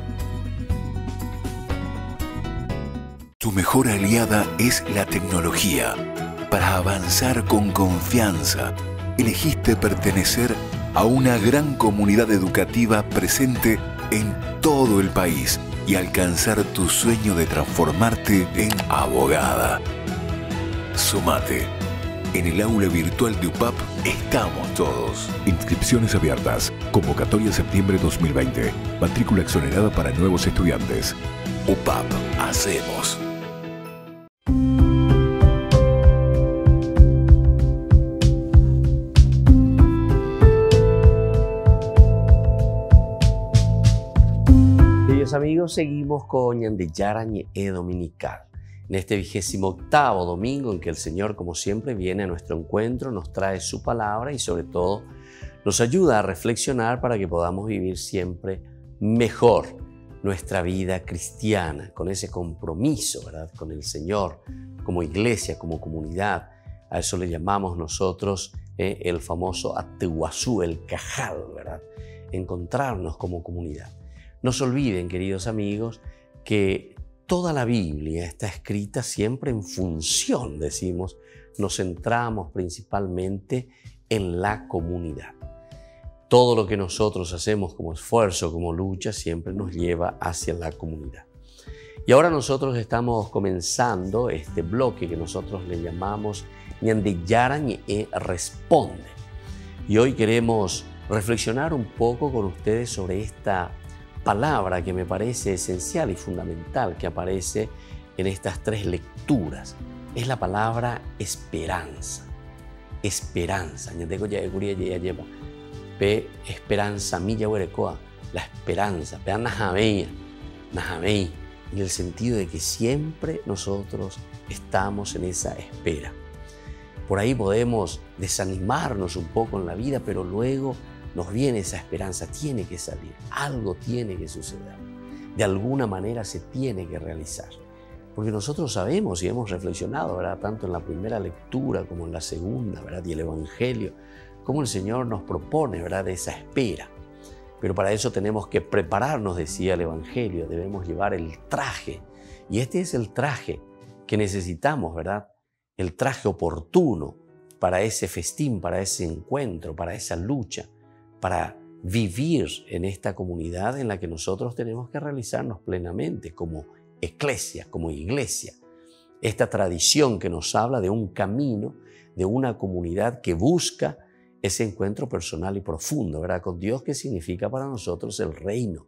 Tu mejor aliada es la tecnología. Para avanzar con confianza, elegiste pertenecer a una gran comunidad educativa presente en todo el país y alcanzar tu sueño de transformarte en abogada. Sumate. En el aula virtual de UPAP estamos todos. Inscripciones abiertas. Convocatoria septiembre 2020. Matrícula exonerada para nuevos estudiantes. UPAP. Hacemos. Queridos amigos, seguimos con Ñande Yara Ñe'e Dominical. En este 28º domingo en que el Señor, como siempre, viene a nuestro encuentro, nos trae su palabra y sobre todo nos ayuda a reflexionar para que podamos vivir siempre mejor nuestra vida cristiana, con ese compromiso, ¿verdad?, con el Señor, como iglesia, como comunidad. A eso le llamamos nosotros el famoso Atehuazú, el Cajal, ¿verdad?, encontrarnos como comunidad. No se olviden, queridos amigos, que toda la Biblia está escrita siempre en función, decimos, nos centramos principalmente en la comunidad. Todo lo que nosotros hacemos como esfuerzo, como lucha, siempre nos lleva hacia la comunidad. Y ahora nosotros estamos comenzando este bloque que nosotros le llamamos Ñande Yara Ñe'e Responde. Y hoy queremos reflexionar un poco con ustedes sobre esta palabra que me parece esencial y fundamental que aparece en estas tres lecturas. Es la palabra esperanza. Esperanza. Esperanza, la esperanza. En el sentido de que siempre nosotros estamos en esa espera. Por ahí podemos desanimarnos un poco en la vida, pero luego nos viene esa esperanza, tiene que salir, algo tiene que suceder, de alguna manera se tiene que realizar. Porque nosotros sabemos y hemos reflexionado, ¿verdad?, tanto en la primera lectura como en la segunda, ¿verdad?, y el Evangelio, cómo el Señor nos propone, ¿verdad?, esa espera. Pero para eso tenemos que prepararnos, decía el Evangelio, debemos llevar el traje. Y este es el traje que necesitamos, ¿verdad?, el traje oportuno para ese festín, para ese encuentro, para esa lucha, para vivir en esta comunidad en la que nosotros tenemos que realizarnos plenamente como eclesia, como iglesia. Esta tradición que nos habla de un camino, de una comunidad que busca ese encuentro personal y profundo, ¿verdad?, con Dios, que significa para nosotros el reino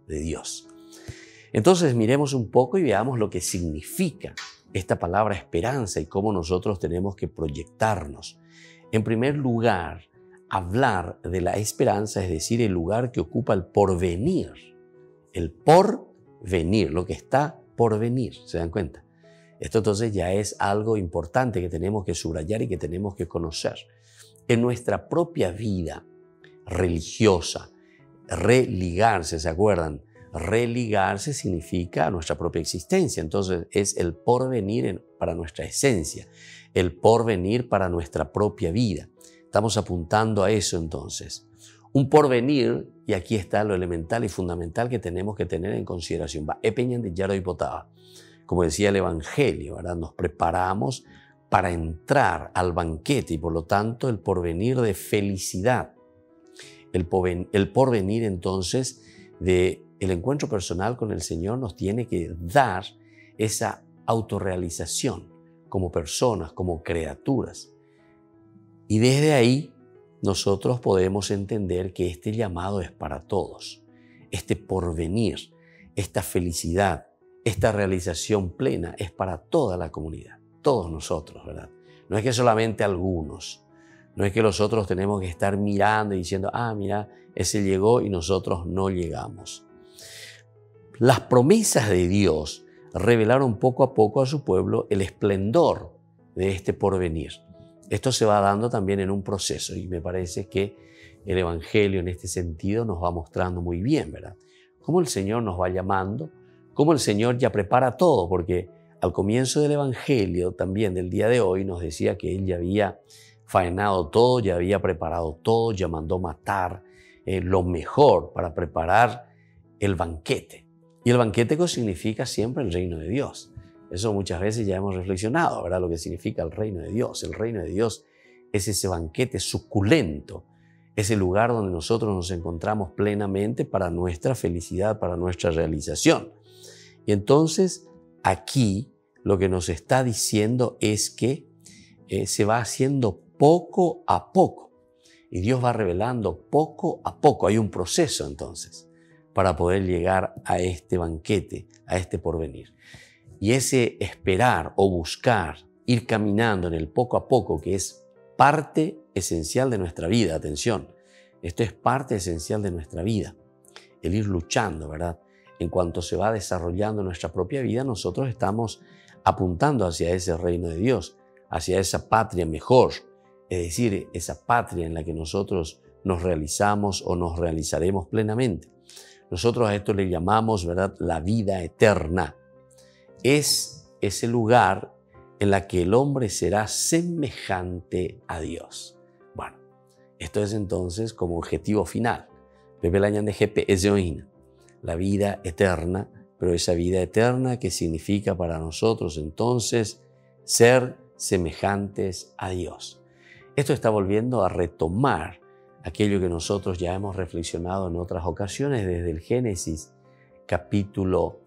de Dios. Entonces miremos un poco y veamos lo que significa esta palabra esperanza y cómo nosotros tenemos que proyectarnos. En primer lugar, hablar de la esperanza, es decir, el lugar que ocupa el porvenir. El porvenir, lo que está por venir, ¿se dan cuenta? Esto entonces ya es algo importante que tenemos que subrayar y que tenemos que conocer. En nuestra propia vida religiosa, religarse, ¿se acuerdan? Religarse significa nuestra propia existencia, entonces es el porvenir para nuestra esencia, el porvenir para nuestra propia vida. Estamos apuntando a eso entonces. Un porvenir, y aquí está lo elemental y fundamental que tenemos que tener en consideración. Como decía el Evangelio, ¿verdad?, nos preparamos para entrar al banquete y por lo tanto el porvenir de felicidad. El porvenir entonces del encuentro personal con el Señor nos tiene que dar esa autorrealización como personas, como criaturas. Y desde ahí nosotros podemos entender que este llamado es para todos. Este porvenir, esta felicidad, esta realización plena es para toda la comunidad, todos nosotros, ¿verdad? No es que solamente algunos, no es que los otros tenemos que estar mirando y diciendo, mira, ese llegó y nosotros no llegamos. Las promesas de Dios revelaron poco a poco a su pueblo el esplendor de este porvenir. Esto se va dando también en un proceso y me parece que el Evangelio en este sentido nos va mostrando muy bien, ¿verdad? Cómo el Señor nos va llamando, cómo el Señor ya prepara todo, porque al comienzo del Evangelio también del día de hoy nos decía que Él ya había faenado todo, ya había preparado todo, ya mandó matar lo mejor para preparar el banquete. Y el banquete significa siempre el reino de Dios. Eso muchas veces ya hemos reflexionado, ¿verdad? Lo que significa el reino de Dios. El reino de Dios es ese banquete suculento, ese lugar donde nosotros nos encontramos plenamente para nuestra felicidad, para nuestra realización. Y entonces aquí lo que nos está diciendo es que se va haciendo poco a poco y Dios va revelando poco a poco. Hay un proceso entonces para poder llegar a este banquete, a este porvenir. Y ese esperar o buscar, ir caminando en el poco a poco, que es parte esencial de nuestra vida, atención, esto es parte esencial de nuestra vida, el ir luchando, ¿verdad? En cuanto se va desarrollando nuestra propia vida, nosotros estamos apuntando hacia ese reino de Dios, hacia esa patria mejor, es decir, esa patria en la que nosotros nos realizamos o nos realizaremos plenamente. Nosotros a esto le llamamos, ¿verdad?, la vida eterna. Es ese lugar en la que el hombre será semejante a Dios. Bueno, esto es entonces como objetivo final. Pepe Lañan de GP es la vida eterna, pero esa vida eterna que significa para nosotros entonces ser semejantes a Dios. Esto está volviendo a retomar aquello que nosotros ya hemos reflexionado en otras ocasiones desde el Génesis capítulo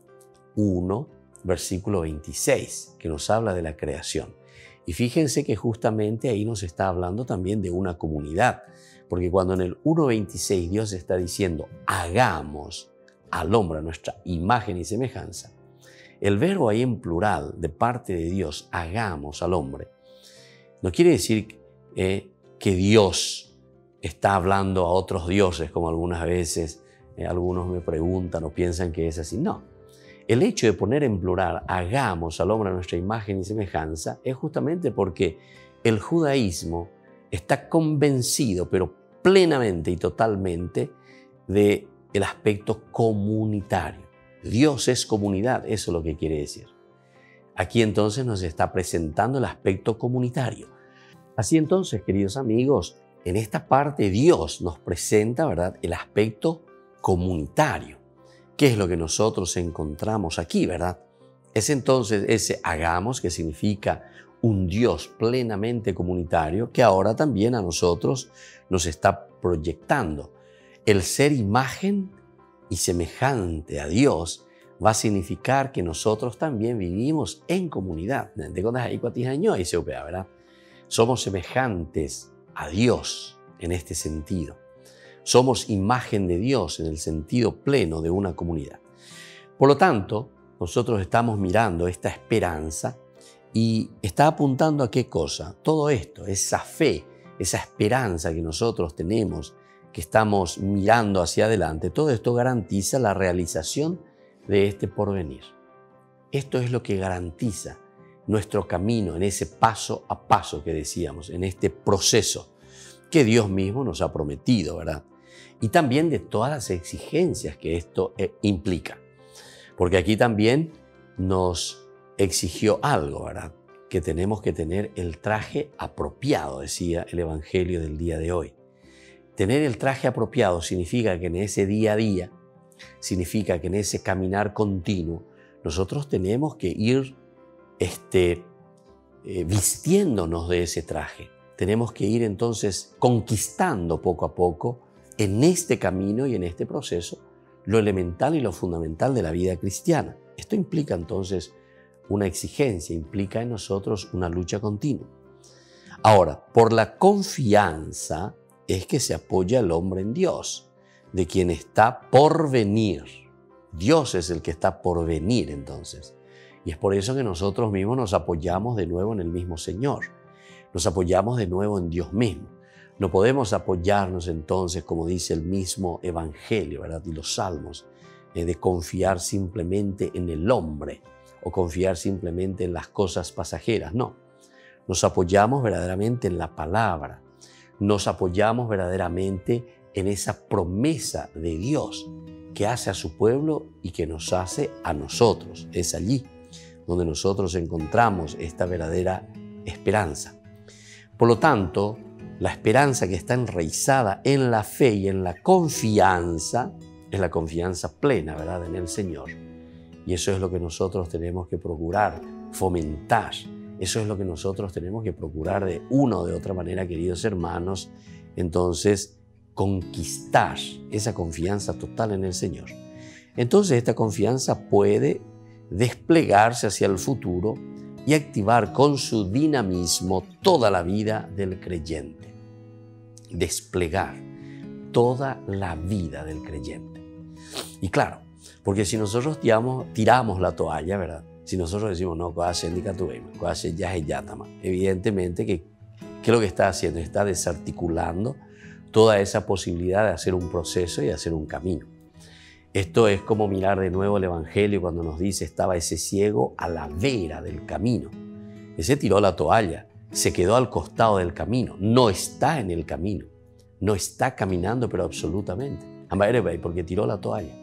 1, versículo 26, que nos habla de la creación. Y fíjense que justamente ahí nos está hablando también de una comunidad, porque cuando en el 1.26 Dios está diciendo, hagamos al hombre a nuestra imagen y semejanza, el verbo ahí en plural de parte de Dios, hagamos al hombre, no quiere decir que Dios está hablando a otros dioses, como algunas veces algunos me preguntan o piensan que es así. No. El hecho de poner en plural, hagamos al hombre a nuestra imagen y semejanza, es justamente porque el judaísmo está convencido, pero plenamente y totalmente, del aspecto comunitario. Dios es comunidad, eso es lo que quiere decir. Aquí entonces nos está presentando el aspecto comunitario. Así entonces, queridos amigos, en esta parte Dios nos presenta, ¿verdad?, el aspecto comunitario. ¿Qué es lo que nosotros encontramos aquí, verdad? Es entonces ese hagamos, que significa un Dios plenamente comunitario, que ahora también a nosotros nos está proyectando. El ser imagen y semejante a Dios va a significar que nosotros también vivimos en comunidad. ¿Verdad? Somos semejantes a Dios en este sentido. Somos imagen de Dios en el sentido pleno de una comunidad. Por lo tanto, nosotros estamos mirando esta esperanza y está apuntando a qué cosa. Todo esto, esa fe, esa esperanza que nosotros tenemos, que estamos mirando hacia adelante, todo esto garantiza la realización de este porvenir. Esto es lo que garantiza nuestro camino en ese paso a paso que decíamos, en este proceso que Dios mismo nos ha prometido, ¿verdad? Y también de todas las exigencias que esto implica. Porque aquí también nos exigió algo, ¿verdad? Que tenemos que tener el traje apropiado, decía el Evangelio del día de hoy. Tener el traje apropiado significa que en ese día a día, significa que en ese caminar continuo, nosotros tenemos que ir vistiéndonos de ese traje. Tenemos que ir entonces conquistando poco a poco en este camino y en este proceso lo elemental y lo fundamental de la vida cristiana. Esto implica entonces una exigencia, implica en nosotros una lucha continua. Ahora, por la confianza es que se apoya el hombre en Dios, de quien está por venir. Dios es el que está por venir entonces. Y es por eso que nosotros mismos nos apoyamos de nuevo en el mismo Señor. Nos apoyamos de nuevo en Dios mismo. No podemos apoyarnos entonces, como dice el mismo Evangelio, ¿verdad?, y los Salmos, de confiar simplemente en el hombre o confiar simplemente en las cosas pasajeras. No, nos apoyamos verdaderamente en la palabra. nos apoyamos verdaderamente en esa promesa de Dios que hace a su pueblo y que nos hace a nosotros. Es allí donde nosotros encontramos esta verdadera esperanza. Por lo tanto, la esperanza que está enraizada en la fe y en la confianza es la confianza plena, ¿verdad?, en el Señor. Y eso es lo que nosotros tenemos que procurar fomentar. Eso es lo que nosotros tenemos que procurar de una o de otra manera, queridos hermanos. Entonces, conquistar esa confianza total en el Señor. Entonces, esta confianza puede desplegarse hacia el futuro y activar con su dinamismo toda la vida del creyente. Desplegar toda la vida del creyente. Y claro, porque si nosotros tiramos la toalla, ¿verdad? Si nosotros decimos, no, evidentemente que ¿qué es lo que está haciendo? Está desarticulando toda esa posibilidad de hacer un proceso y hacer un camino. Esto es como mirar de nuevo el Evangelio cuando nos dice, estaba ese ciego a la vera del camino. Ese tiró la toalla, se quedó al costado del camino, no está en el camino, no está caminando, pero absolutamente. Porque tiró la toalla.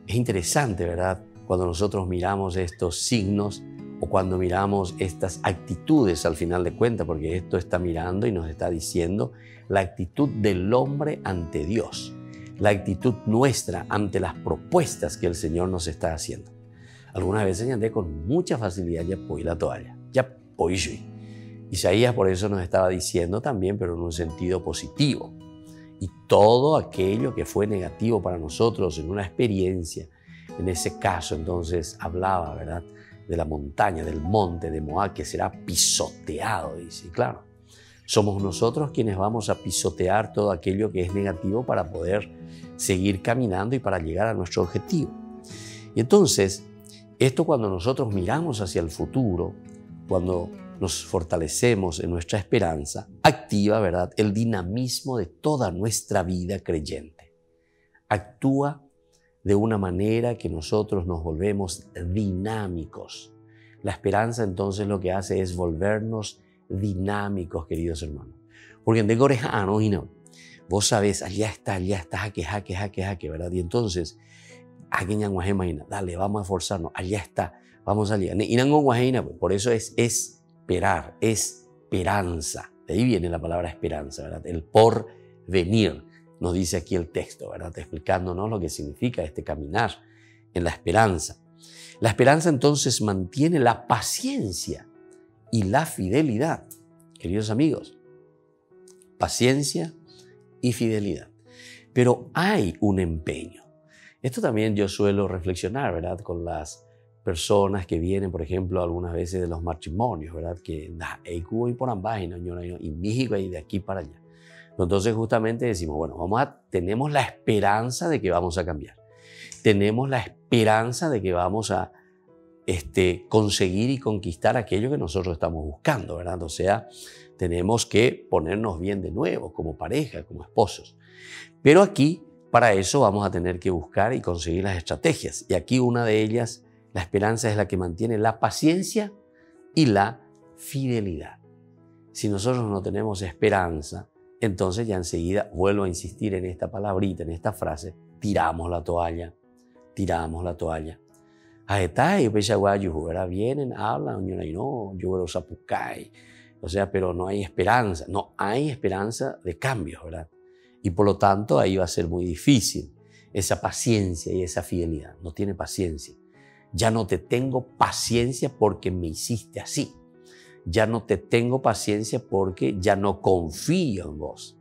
Es interesante, ¿verdad?, cuando nosotros miramos estos signos o cuando miramos estas actitudes al final de cuentas, porque esto está mirando y nos está diciendo la actitud del hombre ante Dios, la actitud nuestra ante las propuestas que el Señor nos está haciendo. Algunas veces ya andé con mucha facilidad, ya poi la toalla, ya poi yo. Isaías por eso nos estaba diciendo también, pero en un sentido positivo. Y todo aquello que fue negativo para nosotros en una experiencia, en ese caso entonces hablaba, ¿verdad?, de la montaña, del monte de Moab que será pisoteado, dice. Y claro, somos nosotros quienes vamos a pisotear todo aquello que es negativo para poder seguir caminando y para llegar a nuestro objetivo. Y entonces, esto cuando nosotros miramos hacia el futuro, cuando nos fortalecemos en nuestra esperanza, activa, ¿verdad?, el dinamismo de toda nuestra vida creyente. Actúa de una manera que nosotros nos volvemos dinámicos. La esperanza entonces lo que hace es volvernos dinámicos, queridos hermanos. Porque en vos sabés, allá está, jaque, ¿verdad? Y entonces, dale, vamos a esforzarnos, allá está, vamos a salir. Por eso es esperar, esperanza. De ahí viene la palabra esperanza, ¿verdad? El porvenir. Nos dice aquí el texto, ¿verdad?, explicándonos lo que significa este caminar en la esperanza. La esperanza entonces mantiene la paciencia y la fidelidad. Queridos amigos, paciencia y fidelidad. Pero hay un empeño. Esto también yo suelo reflexionar, ¿verdad?, con las personas que vienen, por ejemplo, algunas veces de los matrimonios, ¿verdad?, que y México y de aquí para allá. Entonces justamente decimos, bueno, tenemos la esperanza de que vamos a cambiar. Tenemos la esperanza de que vamos a conseguir y conquistar aquello que nosotros estamos buscando, ¿verdad? O sea, tenemos que ponernos bien de nuevo como pareja, como esposos. Pero aquí, para eso vamos a tener que buscar y conseguir las estrategias. Y aquí una de ellas, la esperanza es la que mantiene la paciencia y la fidelidad. Si nosotros no tenemos esperanza, entonces ya enseguida vuelvo a insistir en esta palabrita, en esta frase, tiramos la toalla, tiramos la toalla. Vienen, hablan, o sea, pero no hay esperanza, no hay esperanza de cambio, ¿verdad? Y por lo tanto ahí va a ser muy difícil esa paciencia y esa fidelidad. No tiene paciencia. Ya no te tengo paciencia porque me hiciste así. Ya no te tengo paciencia porque ya no confío en vos.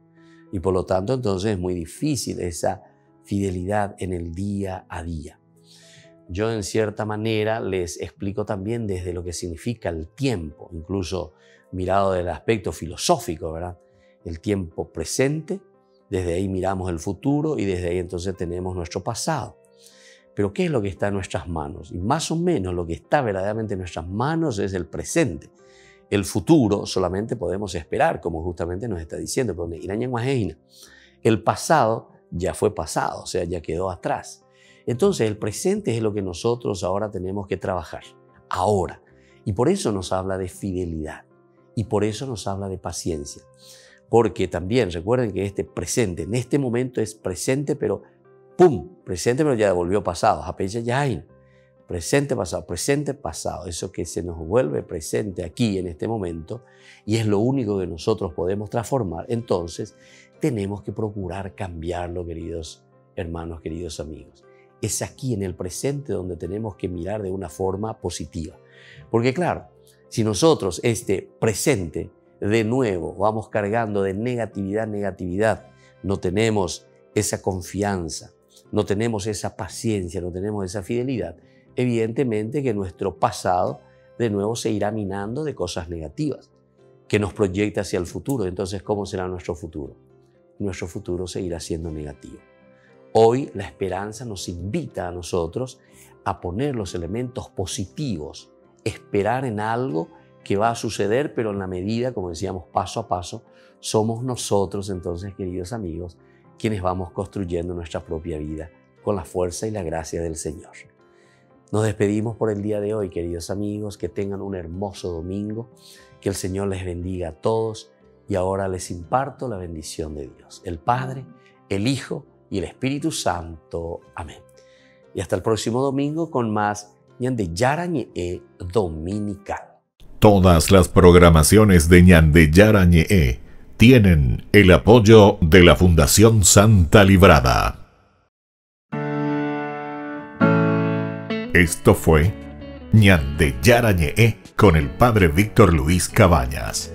Y por lo tanto, entonces es muy difícil esa fidelidad en el día a día. Yo, en cierta manera, les explico también desde lo que significa el tiempo, incluso mirado del aspecto filosófico, ¿verdad? El tiempo presente, desde ahí miramos el futuro y desde ahí entonces tenemos nuestro pasado. Pero ¿qué es lo que está en nuestras manos? Y más o menos lo que está verdaderamente en nuestras manos es el presente. El futuro solamente podemos esperar, como justamente nos está diciendo. El pasado ya fue pasado, o sea, ya quedó atrás. Entonces, el presente es lo que nosotros ahora tenemos que trabajar, ahora. Y por eso nos habla de fidelidad. Y por eso nos habla de paciencia. porque también recuerden que este presente, en este momento es presente, pero ¡pum! Presente, pero ya volvió pasado. Hapeya yain. Presente, pasado. Eso que se nos vuelve presente aquí en este momento y es lo único que nosotros podemos transformar. Entonces, tenemos que procurar cambiarlo, queridos hermanos, queridos amigos. Es aquí en el presente donde tenemos que mirar de una forma positiva. Porque claro, si nosotros este presente de nuevo vamos cargando de negatividad, no tenemos esa confianza, no tenemos esa paciencia, no tenemos esa fidelidad, evidentemente que nuestro pasado de nuevo se irá minando de cosas negativas que nos proyecta hacia el futuro. Entonces, ¿cómo será nuestro futuro? Nuestro futuro seguirá siendo negativo. Hoy la esperanza nos invita a nosotros a poner los elementos positivos, esperar en algo que va a suceder, pero en la medida, como decíamos, paso a paso, somos nosotros entonces, queridos amigos, quienes vamos construyendo nuestra propia vida con la fuerza y la gracia del Señor. Nos despedimos por el día de hoy, queridos amigos, que tengan un hermoso domingo, que el Señor les bendiga a todos y ahora les imparto la bendición de Dios, el Padre, el Hijo y el Espíritu Santo. Amén. Y hasta el próximo domingo con más Ñande Yara Ñe'e Dominical. Todas las programaciones de Ñande Yara Ñe'e tienen el apoyo de la Fundación Santa Librada. Esto fue Ñande Yara Ñe'e con el Padre Víctor Luis Cabañas.